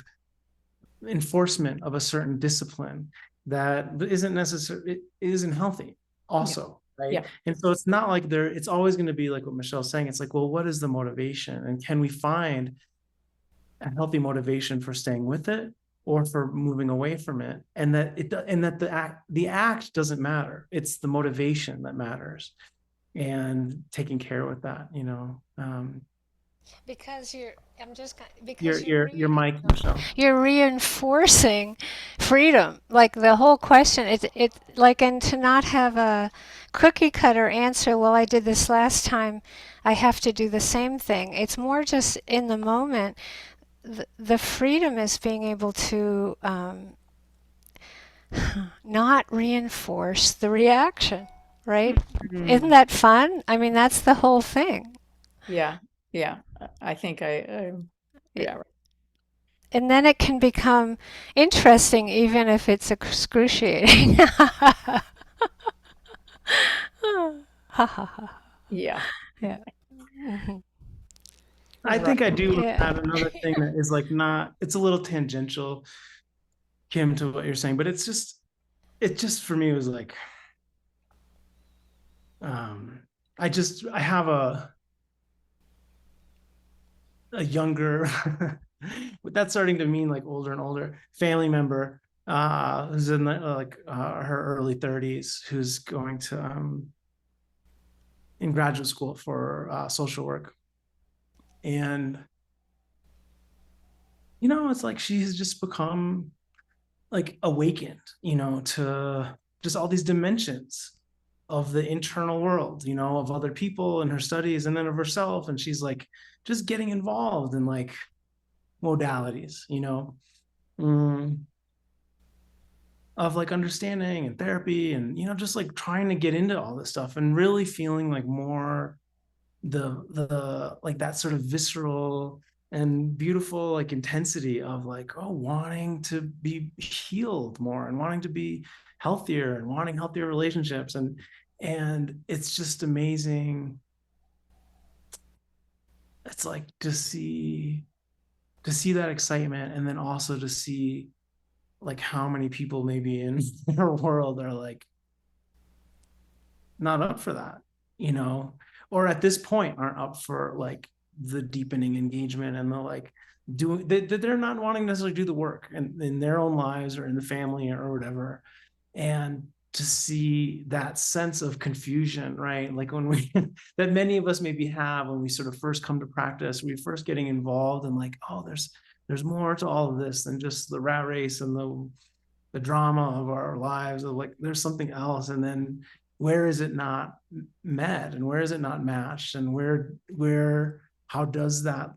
enforcement of a certain discipline that isn't necessary, it isn't healthy also, right? Yeah. And so it's not like it's always going to be like what Michelle's saying. It's like, well, what is the motivation, and can we find a healthy motivation for staying with it or for moving away from it? And that the act doesn't matter, it's the motivation that matters, and taking care with that, you know. Because Your mic, Michelle. you're reinforcing freedom. Like the whole question, it's like, and to not have a cookie cutter answer. Well, I did this last time, I have to do the same thing. It's more just in the moment. The freedom is being able to not reinforce the reaction, right? Isn't that fun? I mean, that's the whole thing. Yeah. I think yeah. And then it can become interesting, even if it's excruciating. Yeah. Yeah. Mhm. I think I do Yeah. add another thing that is like not, it's a little tangential, Kim, to what you're saying, but it just for me was like, I have a younger, but that's starting to mean like older and older family member, who's in her early 30s, who's going to in graduate school for social work. And you know, it's like she has just become like awakened, you know, to just all these dimensions of the internal world, you know, of other people and her studies, and then of herself. And she's like just getting involved in like modalities, you know, of like understanding and therapy, and you know, just like trying to get into all this stuff and really feeling like more the like that sort of visceral and beautiful like intensity of like, oh, wanting to be healed more and wanting to be healthier and wanting healthier relationships. And it's just amazing. It's like to see that excitement, and then also to see like how many people maybe in our world are like not up for that, you know, or at this point aren't up for like the deepening engagement and the like doing they're not wanting to necessarily do the work in their own lives or in the family or whatever. And to see that sense of confusion, right? Like when we that many of us maybe have when we sort of first come to practice, we first getting involved and like, oh, there's more to all of this than just the rat race and the drama of our lives, of like there's something else. And then where is it not met, and where is it not matched, and where how does that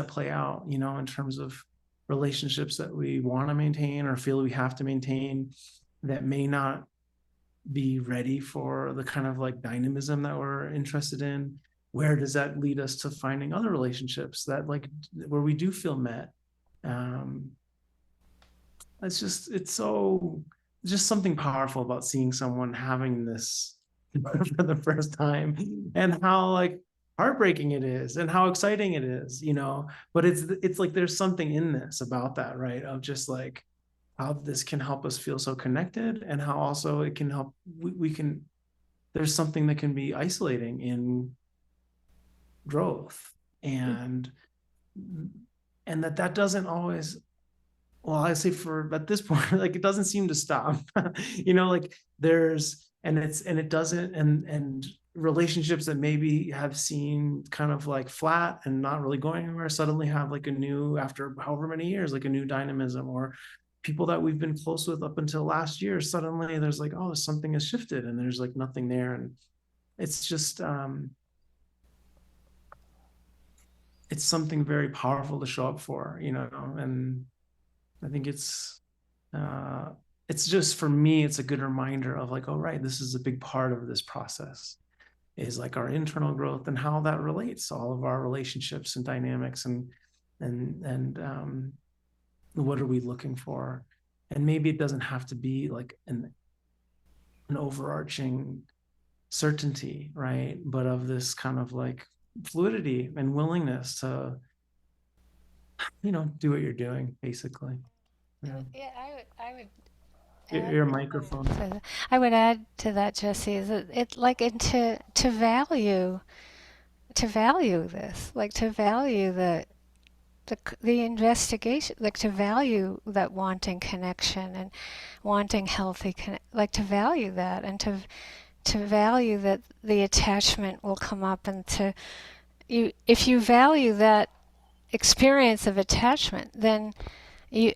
play out, you know, in terms of relationships that we want to maintain or feel we have to maintain, that may not be ready for the kind of like dynamism that we're interested in? Where does that lead us to finding other relationships that like where we do feel met? It's just something powerful about seeing someone having this for the first time, and how like heartbreaking it is and how exciting it is, you know. But it's like there's something in this about that, right, of just like how this can help us feel so connected, and how also it can help, we can, there's something that can be isolating in growth, and that doesn't always, well, I say for at this point, like it doesn't seem to stop. Like there's, and it doesn't, and relationships that maybe have seen kind of like flat and not really going anywhere suddenly have like a new, after however many years, like a new dynamism. Or people that we've been close with up until last year, suddenly there's like, oh, something has shifted and there's like nothing there. And it's just it's something very powerful to show up for, and I think it's just, for me, it's a good reminder of like, oh, right, this is a big part of this process, is like our internal growth and how that relates to all of our relationships and dynamics, and what are we looking for? And maybe it doesn't have to be like an overarching certainty, right? But of this kind of like fluidity and willingness to, do what you're doing, basically. Yeah. Yeah, I would Your microphone. I would add to that, Jesse, is that it like, and to value this, like to value the investigation, like to value that wanting connection and wanting healthy like to value that, and to value that the attachment will come up, and if you value that experience of attachment, then you,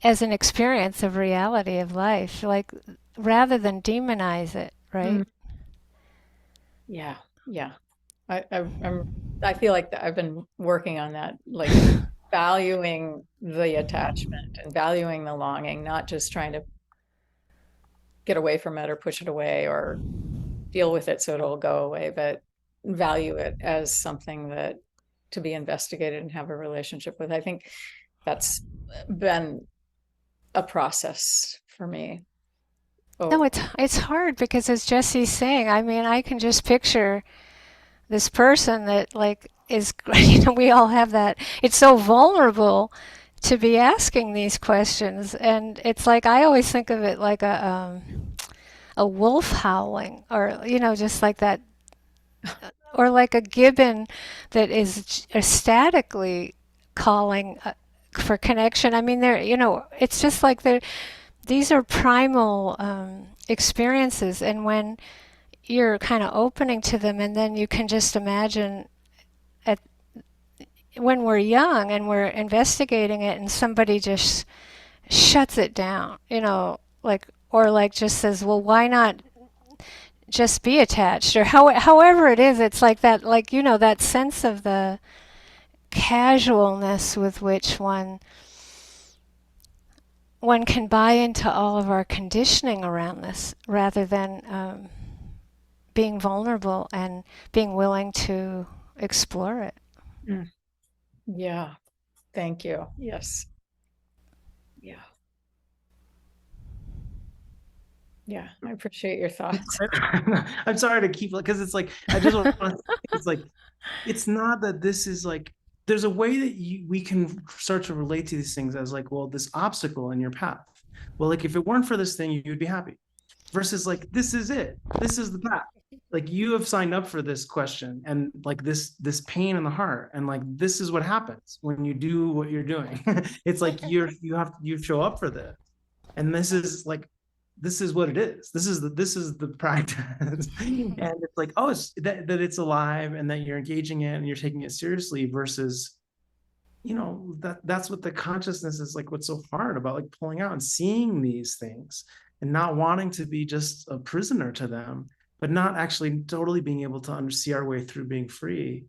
as an experience of reality of life, like rather than demonize it, right? Yeah. I feel like I've been working on that, like valuing the attachment and valuing the longing, not just trying to get away from it or push it away or deal with it so it'll go away, but value it as something that to be investigated and have a relationship with. I think that's been a process for me. No, it's hard, because as Jesse's saying, I mean, I can just picture this person that like is, we all have that. It's so vulnerable to be asking these questions, and it's like I always think of it like a wolf howling, or just like that, or like a gibbon that is ecstatically calling for connection. I mean, it's just like these are primal experiences, and when you're kind of opening to them, and then you can just imagine when we're young and we're investigating it, and somebody just shuts it down, or like just says, well, why not just be attached, or however it is. It's like that, like, that sense of the casualness with which one can buy into all of our conditioning around this, rather than being vulnerable and being willing to explore it. Yeah. Thank you. Yes. Yeah, I appreciate your thoughts. I'm sorry to keep, because it's like, I just want to, it's like, it's not that this is like, there's a way that we can start to relate to these things as like, well, this obstacle in your path. Well, like if it weren't for this thing, you'd be happy. Versus like, this is it. This is the path. Like you have signed up for this question, and like this pain in the heart, and like this is what happens when you do what you're doing. It's like you show up for this, and this is what it is. This is the practice. And it's like, oh, it's that it's alive, and that you're engaging it and you're taking it seriously, versus, that's what the consciousness is like, what's so hard about like pulling out and seeing these things and not wanting to be just a prisoner to them, but not actually totally being able to see our way through being free.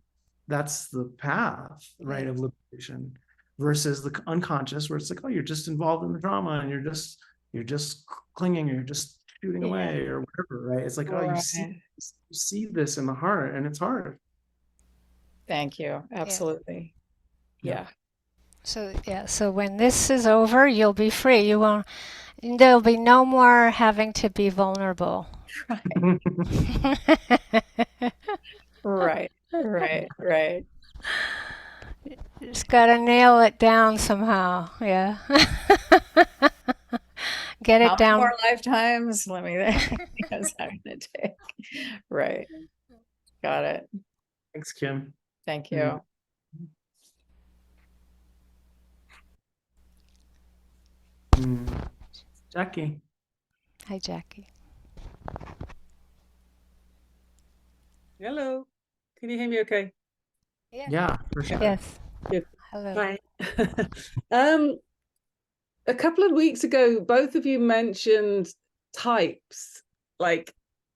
That's the path, right, of liberation, versus the unconscious, where it's like, oh, you're just involved in the drama, and you're just clinging, or you're just shooting away, or whatever, right? It's like, oh, you see this in the heart, and it's hard. Thank you. Absolutely. Yeah. So when this is over, you'll be free. There'll be no more having to be vulnerable. Right. Right. Just gotta nail it down somehow. Yeah. Get How it many down. more lifetimes? Let me How's that gonna take? Right. Got it. Thanks, Kim. Thank you. Jackie. Hi, Jackie. Hello. Can you hear me okay? Yeah, for sure. Yes. Good. Hello. Hi. A couple of weeks ago, both of you mentioned types, like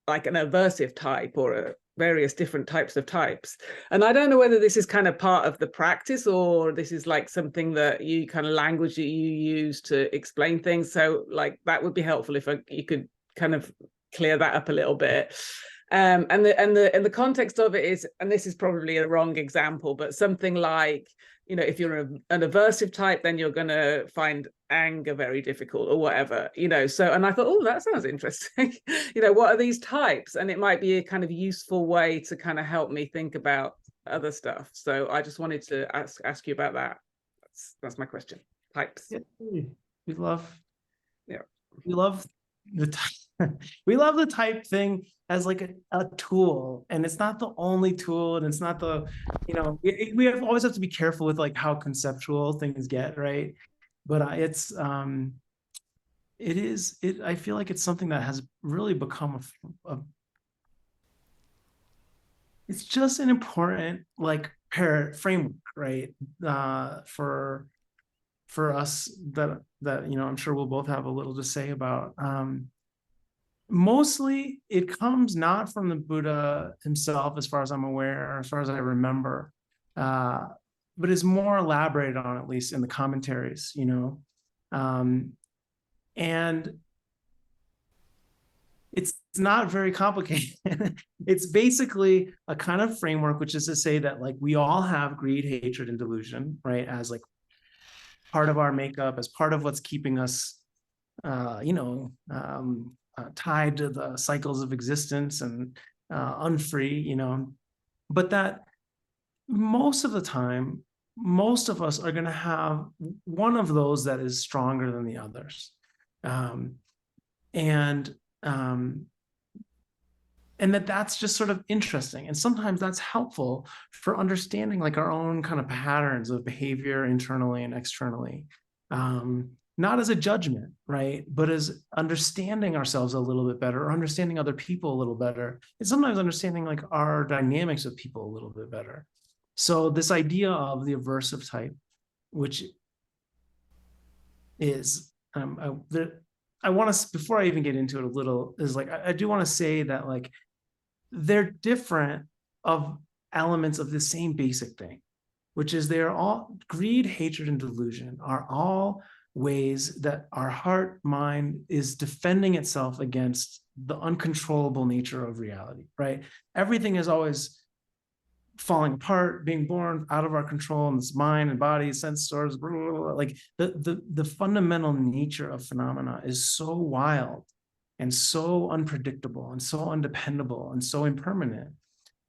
an aversive type or various different types of types. And I don't know whether this is kind of part of the practice or this is like something that you kind of language that you use to explain things. So like that would be helpful if you could kind of clear that up a little bit. And the context of it is, and this is probably a wrong example, but something like, you know, if you're an aversive type, then you're going to find anger very difficult or whatever, you know. So, and I thought, oh, that sounds interesting. You know, what are these types? And it might be a kind of useful way to kind of help me think about other stuff. So I just wanted to ask you about that. That's my question. Types. Yeah, we love the type. We love the type thing as like a tool, and it's not the only tool, and it's not the, you know, always have to be careful with like how conceptual things get, right? But I feel like it's something that has really become it's just an important like framework, right? For us that you know, I'm sure we'll both have a little to say about. Mostly it comes not from the Buddha himself, as far as I'm aware, or as far as I remember, but is more elaborated on, at least in the commentaries, you know. And it's not very complicated. It's basically a kind of framework, which is to say that like we all have greed, hatred, and delusion, right, as like part of our makeup, as part of what's keeping us, you know, tied to the cycles of existence and unfree, you know. But that most of the time, most of us are going to have one of those that is stronger than the others. And that's just sort of interesting. And sometimes that's helpful for understanding like our own kind of patterns of behavior internally and externally. Not as a judgment, right? But as understanding ourselves a little bit better, or understanding other people a little better. And sometimes understanding like our dynamics of people a little bit better. So this idea of the aversive type, which is, I want to, before I even get into it a little, is like, I do want to say that like, they're different of elements of the same basic thing, which is they're all greed, hatred, and delusion are all ways that our heart mind is defending itself against the uncontrollable nature of reality, right? Everything is always falling apart, being born out of our control, and this mind and body, sense stores, blah, blah, blah. Like the fundamental nature of phenomena is so wild and so unpredictable and so undependable and so impermanent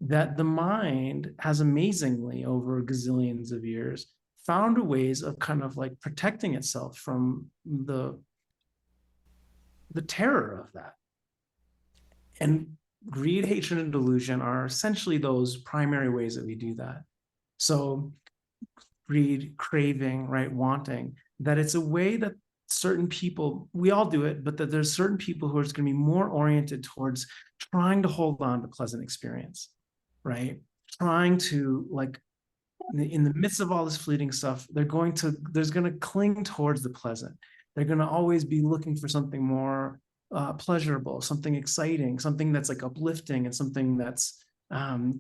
that the mind has amazingly, over gazillions of years, found ways of kind of like protecting itself from the terror of that. And greed, hatred, and delusion are essentially those primary ways that we do that. So greed, craving, right, wanting, that it's a way that certain people, we all do it, but that there's certain people who are just going to be more oriented towards trying to hold on to pleasant experience, right? Trying to, like, in the midst of all this fleeting stuff, there's going to cling towards the pleasant. They're going to always be looking for something more pleasurable, something exciting, something that's like uplifting, and something that's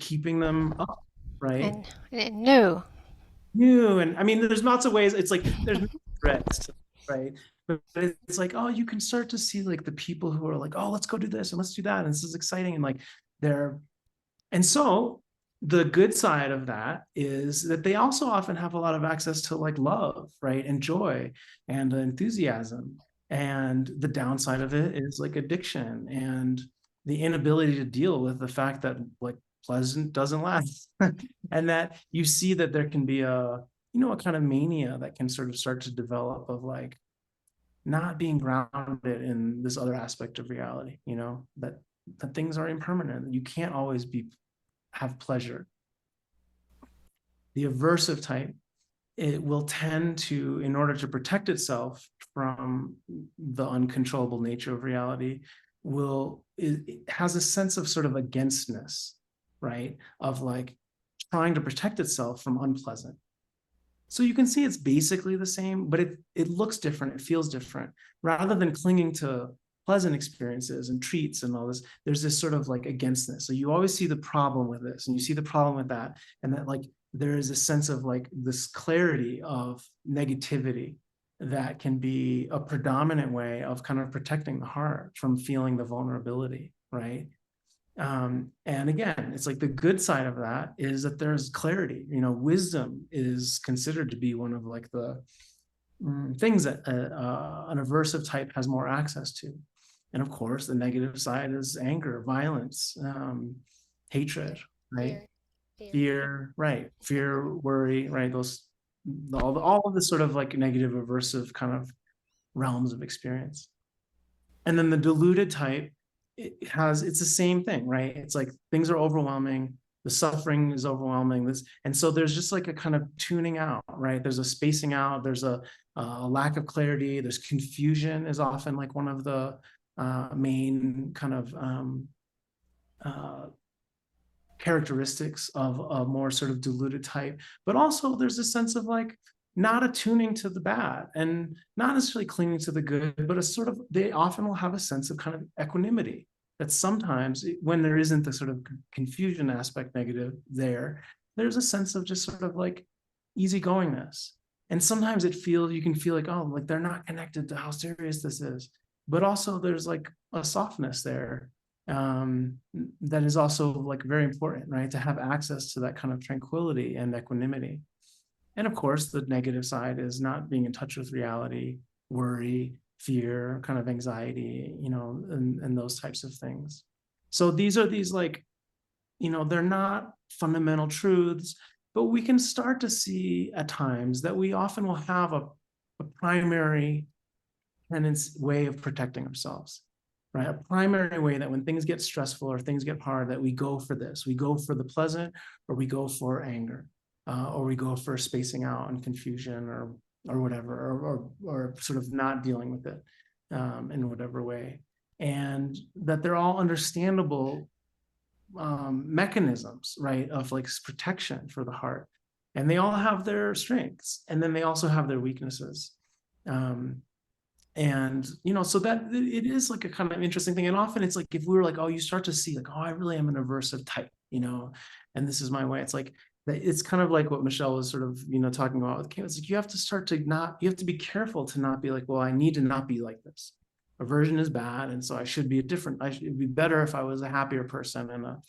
keeping them up, right? And new. And I mean, there's lots of ways. It's like there's threats, right? But it's like, oh, you can start to see like the people who are like, oh, let's go do this and let's do that, and this is exciting, and like and so the good side of that is that they also often have a lot of access to like love, right, and joy and enthusiasm. And the downside of it is like addiction and the inability to deal with the fact that like pleasant doesn't last. And that you see that there can be a kind of mania that can sort of start to develop of like, not being grounded in this other aspect of reality, that things are impermanent. You can't always have pleasure. The aversive type, it will tend to, in order to protect itself from the uncontrollable nature of reality, it has a sense of sort of againstness, right? Of like trying to protect itself from unpleasant. So you can see it's basically the same, but it looks different, it feels different. Rather than clinging to pleasant experiences and treats and all this, there's this sort of like againstness. So you always see the problem with this, and you see the problem with that, and that like there is a sense of like this clarity of negativity that can be a predominant way of kind of protecting the heart from feeling the vulnerability, right? And again, it's like the good side of that is that there's clarity. Wisdom is considered to be one of like the things that an aversive type has more access to. And of course, the negative side is anger, violence, hatred, right? Fear, right? Fear, worry, right? All of the sort of like negative, aversive kind of realms of experience. And then the deluded type, it's the same thing, right? It's like things are overwhelming, the suffering is overwhelming, and so there's just like a kind of tuning out, right? There's a spacing out, there's a lack of clarity, there's confusion is often like one of the main kind of characteristics of a more sort of deluded type. But also there's a sense of like not attuning to the bad and not necessarily clinging to the good, but they often will have a sense of kind of equanimity, that sometimes when there isn't the sort of confusion aspect negative there's a sense of just sort of like easygoingness. And sometimes you can feel like, oh, like they're not connected to how serious this is. But also there's like a softness there that is also like very important, right? To have access to that kind of tranquility and equanimity. And of course, the negative side is not being in touch with reality, worry, fear, kind of anxiety, and those types of things. So these are these like, they're not fundamental truths, but we can start to see at times that we often will have a primary way of protecting ourselves, right? A primary way that when things get stressful or things get hard, that we go for this. We go for the pleasant, or we go for anger. Or we go for spacing out and confusion or whatever, or sort of not dealing with it in whatever way. And that they're all understandable mechanisms, right, of like protection for the heart. And they all have their strengths, and then they also have their weaknesses. And so that it is like a kind of interesting thing. And often it's like, if we were like, oh, you start to see like, oh, I really am an aversive type, and this is my way. It's like, it's kind of like what Michelle was sort of, talking about with Kate. It's like, you have to be careful to not be like, well, I need to not be like this. Aversion is bad. And so it'd be better if I was a happier person and a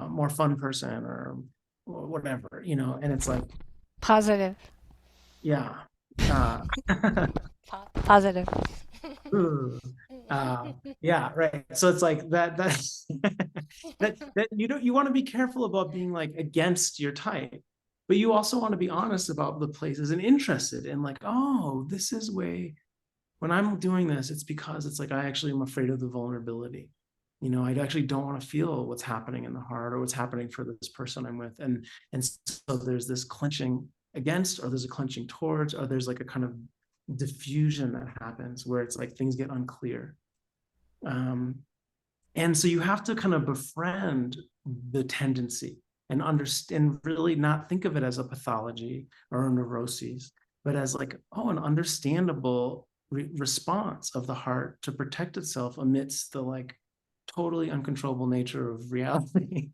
more fun person or whatever, and it's like. Positive. Yeah. Positive. Yeah, right. So it's like that you want to be careful about being like against your type, but you also want to be honest about the places and interested in like, oh, this is when I'm doing this, it's because it's like I actually am afraid of the vulnerability. I actually don't want to feel what's happening in the heart or what's happening for this person I'm with. And so there's this clenching against, or there's a clenching towards, or there's like a kind of diffusion that happens where it's like things get unclear. And so you have to kind of befriend the tendency and understand, really not think of it as a pathology or a neuroses, but as like, oh, an understandable response of the heart to protect itself amidst the like totally uncontrollable nature of reality.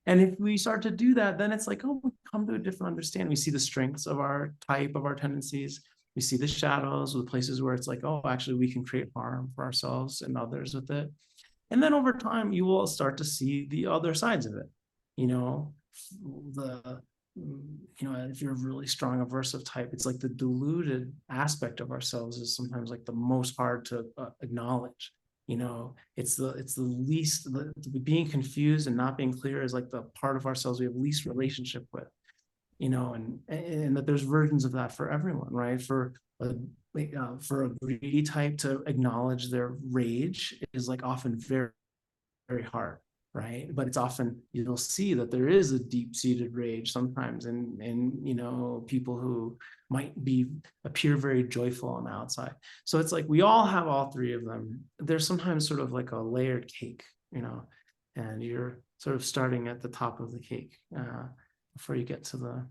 And if we start to do that, then it's like, oh, we come to a different understanding. We see the strengths of our type, of our tendencies. We see the shadows, the places where it's like, oh, actually, we can create harm for ourselves and others with it. And then over time, you will start to see the other sides of it. If you're a really strong aversive type, it's like the deluded aspect of ourselves is sometimes like the most hard to acknowledge. It's the least, being confused and not being clear is like the part of ourselves we have least relationship with, and that there's versions of that for everyone, right? For for a greedy type to acknowledge their rage is like often very, very hard, right? But it's often, you'll see that there is a deep-seated rage sometimes in people who might appear very joyful on the outside. So it's like we all have all three of them. There's sometimes sort of like a layered cake, and you're sort of starting at the top of the cake before you get to the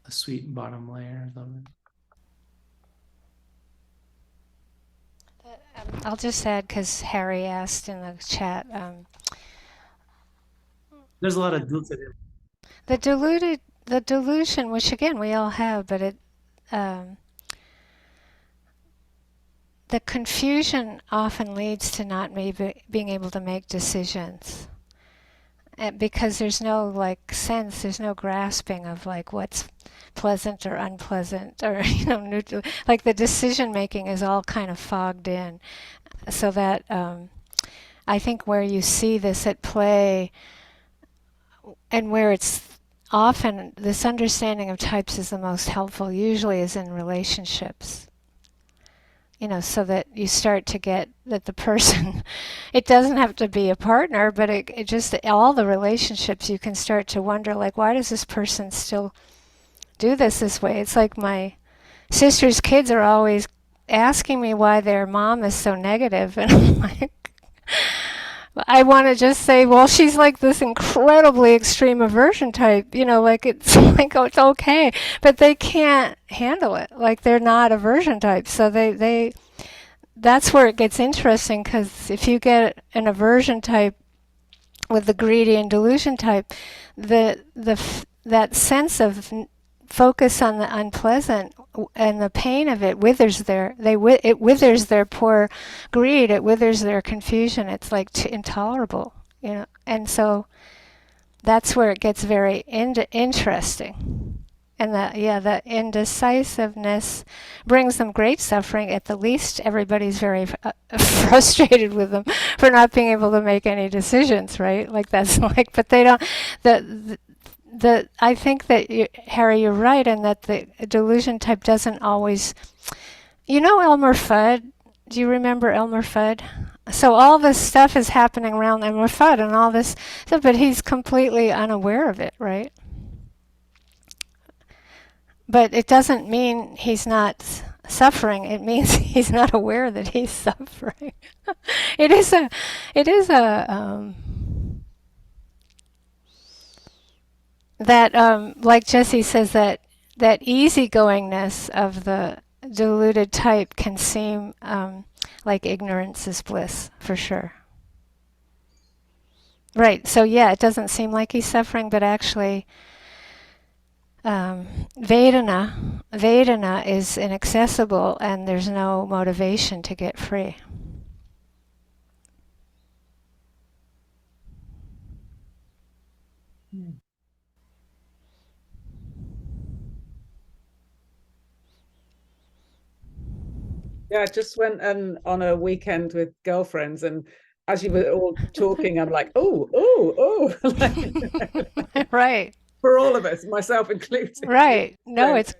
sweet bottom layer of it. I'll just add, because Harry asked in the chat, There's a lot of the delusion, which again we all have, but the confusion often leads to not maybe being able to make decisions. Because there's no like sense, there's no grasping of like what's pleasant or unpleasant, or neutral. Like the decision making is all kind of fogged in, so that I think where you see this at play, and where it's often this understanding of types is the most helpful, usually is in relationships. So that you start to get that the person, it doesn't have to be a partner, but it just, all the relationships, you can start to wonder, like, why does this person still do this way? It's like my sister's kids are always asking me why their mom is so negative, and I'm like, I want to just say, well, she's like this incredibly extreme aversion type, like it's like, oh, it's okay, but they can't handle it. Like they're not aversion types, so they that's where it gets interesting, because if you get an aversion type with the greedy and delusion type, that sense of focus on the unpleasant and the pain of it withers it withers their poor greed, it withers their confusion. It's like intolerable, and so that's where it gets very interesting. And the indecisiveness brings them great suffering. At the least, everybody's very frustrated with them for not being able to make any decisions, right? Like that's like, but they don't. I think that Harry, you're right, and that the delusion type doesn't always. Elmer Fudd. Do you remember Elmer Fudd? So all this stuff is happening around Elmer Fudd and all this stuff, but he's completely unaware of it, right? But it doesn't mean he's not suffering. It means he's not aware that he's suffering. It is a that like Jesse says, that easygoingness of the deluded type can seem like ignorance is bliss, for sure. Right. So yeah, it doesn't seem like he's suffering, but actually. Vedana is inaccessible, and there's no motivation to get free. Yeah, I just went on a weekend with girlfriends, and as you were all talking, I'm like, oh, Right. For all of us, myself included. Right. No, it's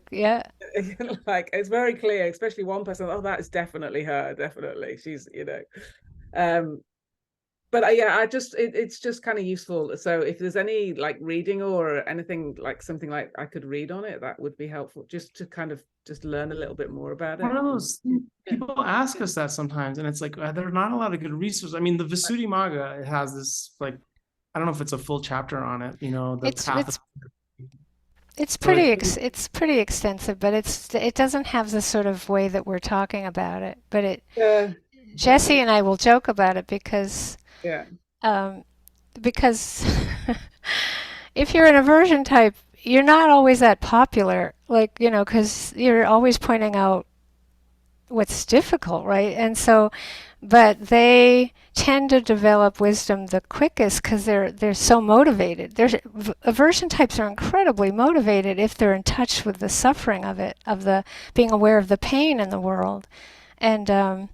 like it's very clear, especially one person. Oh, that is definitely her. Definitely, she's But it's just kind of useful. So if there's any like reading or anything like something like I could read on it, that would be helpful, just to kind of just learn a little bit more about it. One of those people ask us that sometimes, and it's like there are not a lot of good resources. I mean, the Visuddhimagga has this like. I don't know if it's a full chapter on it, it's pretty extensive, but it doesn't have the sort of way that we're talking about it. But Jesse and I will joke about it because if you're an aversion type, you're not always that popular, like because you're always pointing out what's difficult, right? And so, but they tend to develop wisdom the quickest because they're so motivated. Aversion types are incredibly motivated if they're in touch with the suffering of it, of the being aware of the pain in the world. And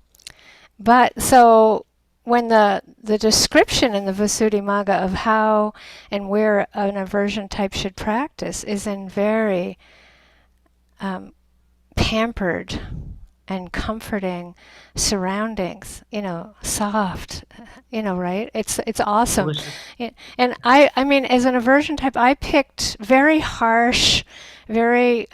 but so when the description in the Visuddhimagga of how and where an aversion type should practice is in very pampered and comforting surroundings, soft, right? It's awesome. Delicious. And I mean, as an aversion type, I picked very harsh, very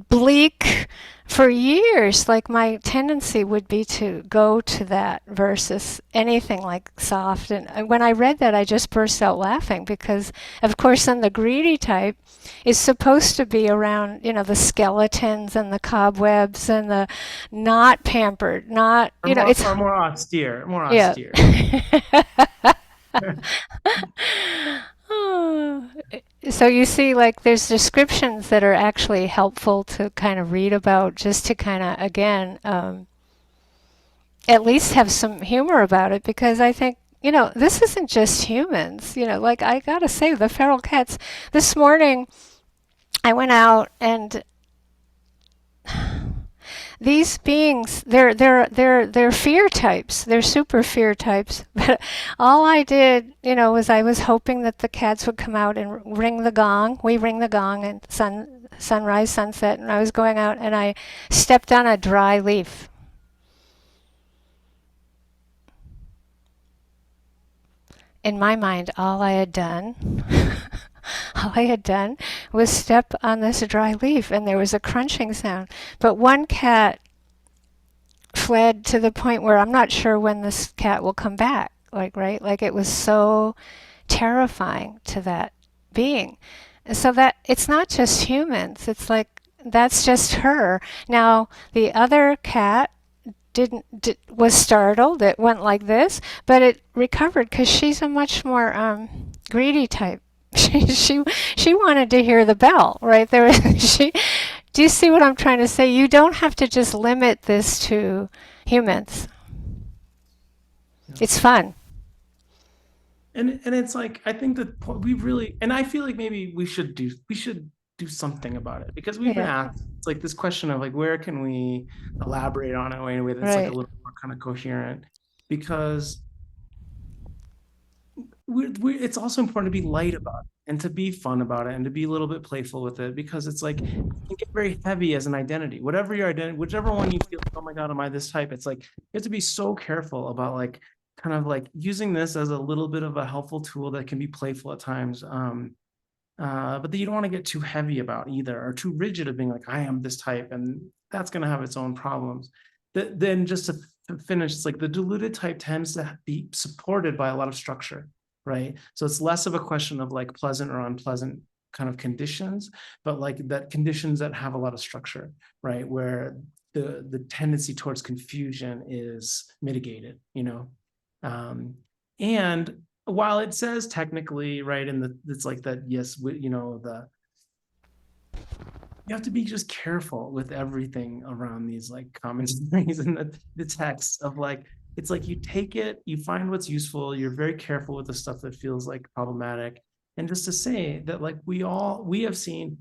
bleak for years. Like my tendency would be to go to that versus anything like soft. And when I read that, I just burst out laughing because, of course, then the greedy type is supposed to be around, the skeletons and the cobwebs and the not pampered, not, it's Or more austere, more yeah. austere. So you see, like, there's descriptions that are actually helpful to kind of read about, just to kind of, again, at least have some humor about it, because I think, this isn't just humans. Like, I gotta say, the feral cats, this morning, I went out and these beings, they're fear types. They're super fear types. But all I did, was I was hoping that the cats would come out and ring the gong. We ring the gong and sunrise, sunset, and I was going out and I stepped on a dry leaf. In my mind, all I had done was step on this dry leaf, and there was a crunching sound. But one cat fled to the point where I'm not sure when this cat will come back. Like, right? Like, it was so terrifying to that being. So that it's not just humans. It's like, that's just her. Now, the other cat was startled. It went like this, but it recovered because she's a much more greedy type. She wanted to hear the bell, right there. Do you see what I'm trying to say? You don't have to just limit this to humans. Yeah. It's fun. And it's like, I think that we really, and I feel like maybe we should do something about it, because we've been asked, it's like this question of like, where can we elaborate on it in a way that's like a little more kind of coherent, because it's also important to be light about it and to be fun about it and to be a little bit playful with it, because it's like, it can get very heavy as an identity, whatever your identity, whichever one you feel, oh my God, am I this type? It's like, you have to be so careful about like, kind of like using this as a little bit of a helpful tool that can be playful at times. But that you don't want to get too heavy about either, or too rigid of being like, I am this type, and that's going to have its own problems. Then just to finish, it's like the diluted type tends to be supported by a lot of structure, right? So it's less of a question of like pleasant or unpleasant kind of conditions, but like that conditions that have a lot of structure, right? Where the tendency towards confusion is mitigated, and while it says technically, right, and it's like that, yes, you have to be just careful with everything around these like commentaries and the text of like, it's like you take it, you find what's useful, you're very careful with the stuff that feels like problematic. And just to say that like we have seen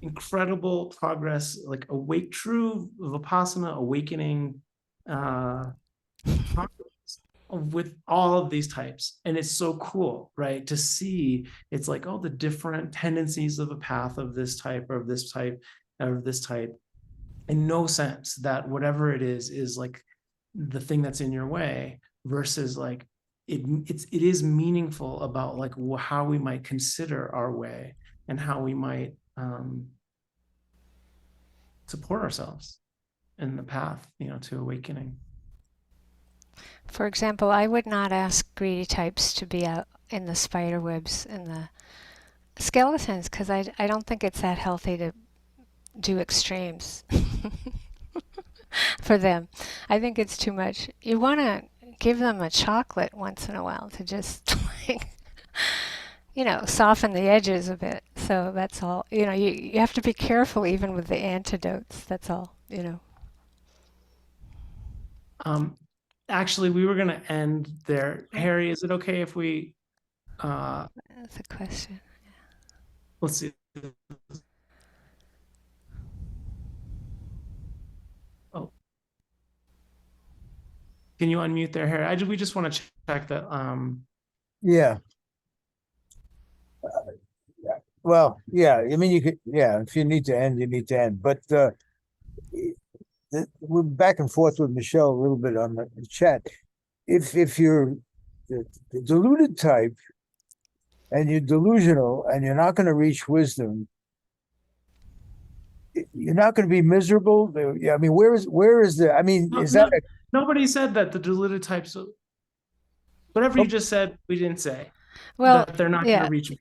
incredible progress, like true Vipassana awakening with all of these types. And it's so cool, right, to see it's like, oh, the different tendencies of a path of this type or of this type or of this type, in no sense that whatever it is like the thing that's in your way, versus like it is meaningful about like how we might consider our way and how we might support ourselves in the path, to awakening. For example, I would not ask greedy types to be out in the spider webs and the skeletons, because I don't think it's that healthy to do extremes for them. I think it's too much. You want to give them a chocolate once in a while to just like, soften the edges a bit. So that's all. You have to be careful even with the antidotes. That's all, Actually, we were going to end there. Harry, is it okay if we That's a question. Let's see. Oh, can you unmute there, Harry? We just want to check that. Yeah. Well, yeah. I mean, you could. Yeah. If you need to end, you need to end. But we're back and forth with Michelle a little bit on the chat. If you're the deluded type and you're delusional and you're not going to reach wisdom, you're not going to be miserable. I mean, where is the? I mean, is that nobody said that the deluded types? Whatever you just said, we didn't say. Well, that they're not going to reach me.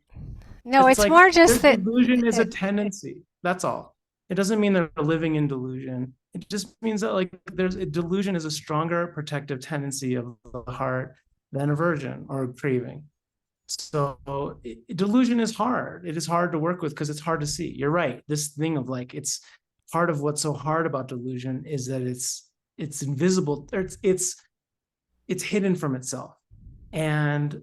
No, it's like, more just that delusion is a tendency. That's all. It doesn't mean they're living in delusion. It just means that like delusion is a stronger protective tendency of the heart than aversion or craving. So delusion is hard. It is hard to work with because it's hard to see. You're right. This thing of like, it's part of what's so hard about delusion is that it's invisible. It's hidden from itself. And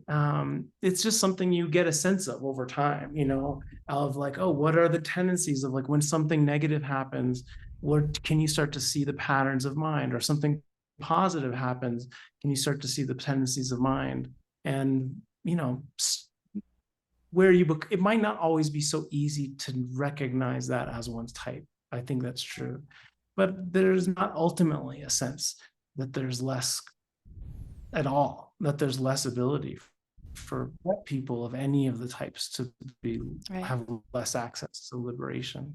it's just something you get a sense of over time, of like, oh, what are the tendencies of like when something negative happens, what can you start to see the patterns of mind, or something positive happens, can you start to see the tendencies of mind? And, it might not always be so easy to recognize that as one's type. I think that's true. But there's not ultimately a sense that there's less at all, that there's less ability for people of any of the types to have less access to liberation.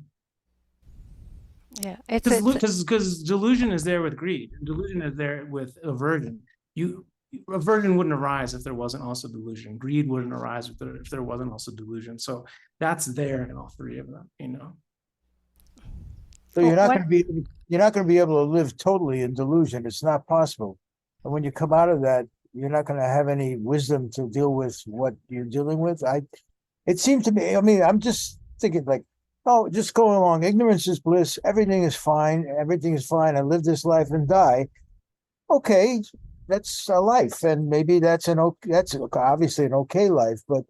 Yeah, because delusion is there with greed, delusion is there with aversion. Aversion wouldn't arise if there wasn't also delusion. Greed wouldn't arise if there wasn't also delusion. So that's there in all three of them, So you're not going to be able to live totally in delusion. It's not possible. And when you come out of that, you're not going to have any wisdom to deal with what you're dealing with. It seemed to me, I mean, I'm just thinking like, oh, just going along. Ignorance is bliss. Everything is fine. Everything is fine. I live this life and die. Okay, that's a life. And maybe that's obviously an okay life, but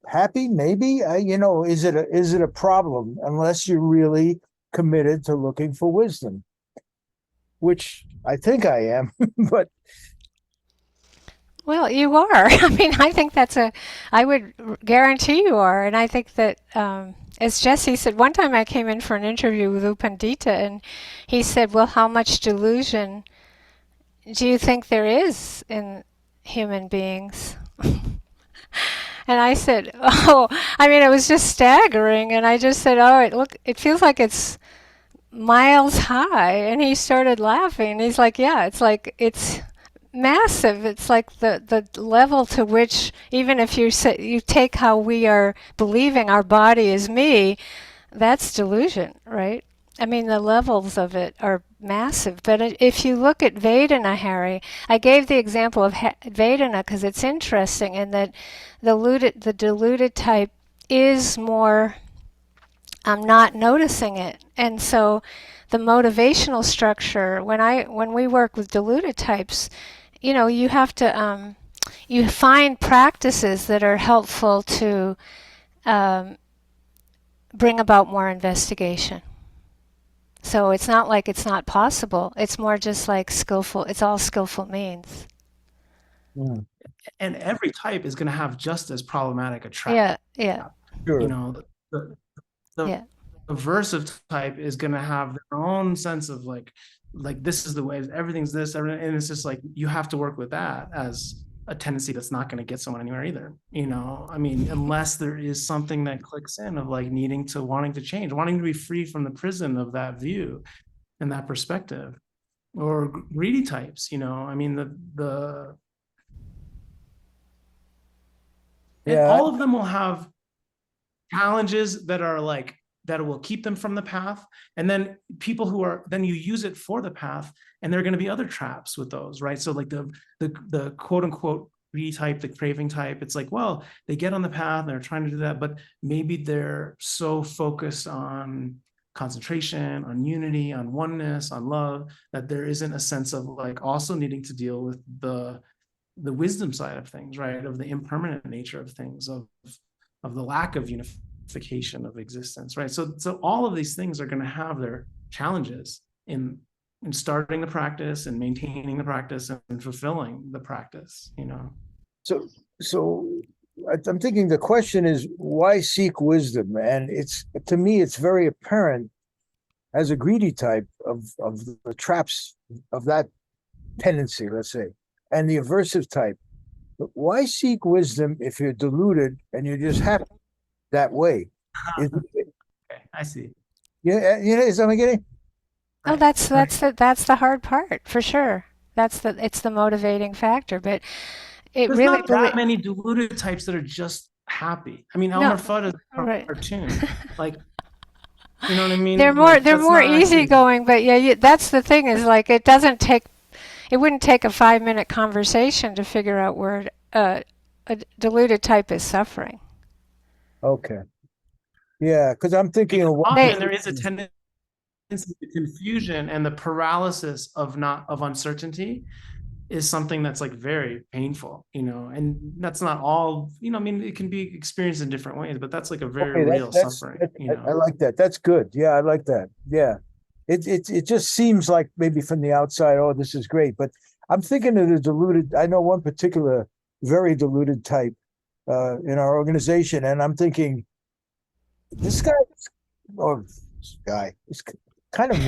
happy, maybe, is it a problem unless you're really committed to looking for wisdom? Which I think I am, but. Well, you are. I mean, I think I would guarantee you are. And I think that, as Jesse said, one time I came in for an interview with U Pandita, and he said, well, how much delusion do you think there is in human beings? And I said, oh, I mean, it was just staggering. And I just said, oh, it feels like it's miles high. And he started laughing. He's like, yeah, it's massive. It's like the level to which, even if you take how we are believing our body is me, that's delusion, right? I mean, the levels of it are massive. But if you look at Vedana, Harry, I gave the example of Vedana because it's interesting in that the deluded type is more not noticing it. And so the motivational structure, when we work with deluded types, you have to you find practices that are helpful to bring about more investigation. So it's not like it's not possible. It's more just like skillful. It's all skillful means. Yeah. And every type is going to have just as problematic a trap. Yeah. Sure. The aversive type is going to have their own sense of like this is the way, everything's this, and it's just like you have to work with that as a tendency that's not going to get someone anywhere either. I mean, unless there is something that clicks in of like wanting to change, wanting to be free from the prison of that view and that perspective. Or greedy types, I mean, and all of them will have challenges that are like that will keep them from the path, and then people who are, then you use it for the path, and there are going to be other traps with those, right? So like the quote unquote greedy type, the craving type, it's like, well, they get on the path and they're trying to do that, but maybe they're so focused on concentration, on unity, on oneness, on love, that there isn't a sense of like also needing to deal with the wisdom side of things, right? Of the impermanent nature of things, of the lack of unification of existence, right? So all of these things are going to have their challenges in starting the practice and maintaining the practice and fulfilling the practice, So I'm thinking the question is, why seek wisdom? And to me, it's very apparent as a greedy type of the traps of that tendency, let's say, and the aversive type. But why seek wisdom if you're deluded and you're just happy that way? Okay, I see. Yeah, is that what I'm getting? Oh, Right, that's the hard part for sure. It's the motivating factor, but it There's really not that many deluded types that are just happy. I mean, No, Elmer Fudd is a right. cartoon. Like, you know what I mean? They're Like, that's more not actually easygoing, but yeah, that's the thing is like it wouldn't take a 5-minute conversation to figure out where a deluded type is suffering. Okay. Yeah, because I'm thinking of often there is a tendency to confusion, and the paralysis of uncertainty is something that's like very painful, you know, and that's not all, you know, I mean, it can be experienced in different ways, but that's like a very Okay, real suffering, you I know. like that. That's good. Yeah, I like that. Yeah. It just seems like maybe from the outside, oh, this is great. But I'm thinking of the deluded. I know one particular very deluded type in our organization, and I'm thinking this guy or this guy is kind of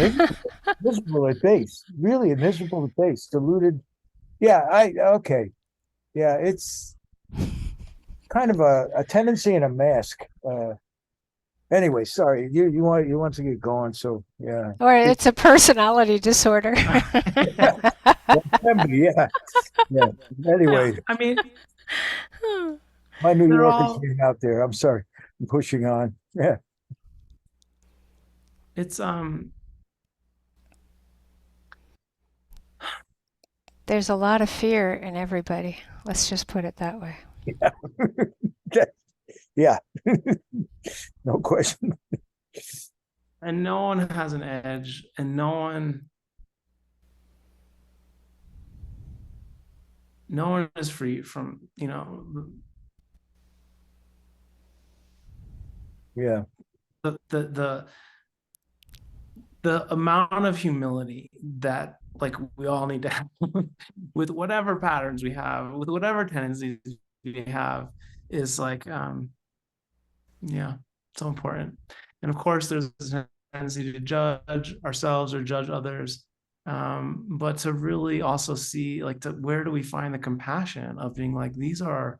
miserable at base. Really miserable at base. Deluded. Yeah, okay. Yeah, it's kind of a tendency and a mask. Anyway, sorry, you want to get going, so yeah. Or it's a personality disorder. Yeah. Anyway, Yeah, I mean, my New they're Yorker's all, getting out there. I'm sorry, I'm pushing on. Yeah. it's There's a lot of fear in everybody. Let's just put it that way. Yeah. No question. and no one has an edge, and no one is free from, you know, Yeah. the amount of humility that like we all need to have with whatever patterns we have, with whatever tendencies we have, is like yeah, so important. And of course there's a tendency to judge ourselves or judge others, but to really also see like where do we find the compassion of being like, these are,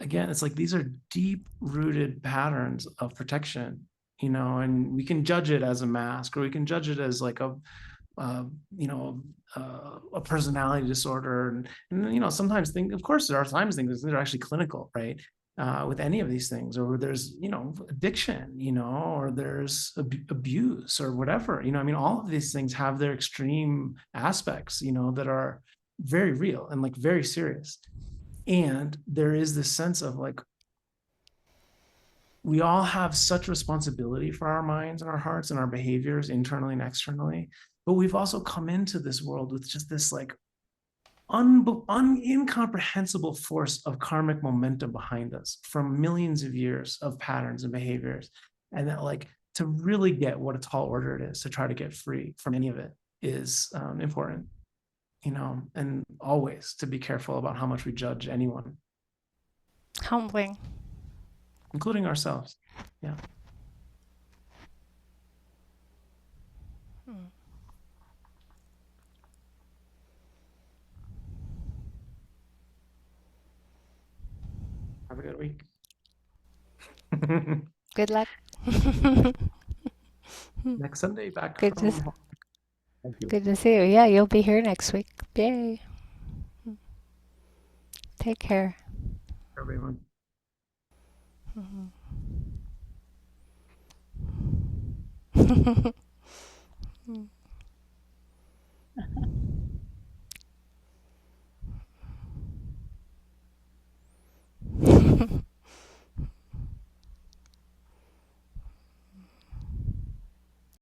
again, it's like these are deep rooted patterns of protection, you know, and we can judge it as a mask, or we can judge it as like you know, a personality disorder, and you know, sometimes of course there are times things that are actually clinical, right? With any of these things, or there's, you know, addiction, you know, or there's abuse or whatever, you know, I mean, all of these things have their extreme aspects, you know, that are very real and like very serious. And there is this sense of like, we all have such responsibility for our minds and our hearts and our behaviors internally and externally, but we've also come into this world with just this like incomprehensible force of karmic momentum behind us from millions of years of patterns and behaviors. And that, like, to really get what a tall order it is to try to get free from any of it is important, you know, and always to be careful about how much we judge anyone, Humbling. including ourselves. Yeah. Have a good week. Good luck. Next Sunday, back Good from to, Thank you. good to see you. Yeah, you'll be here next week. Yay. Take care. everyone. Mhm.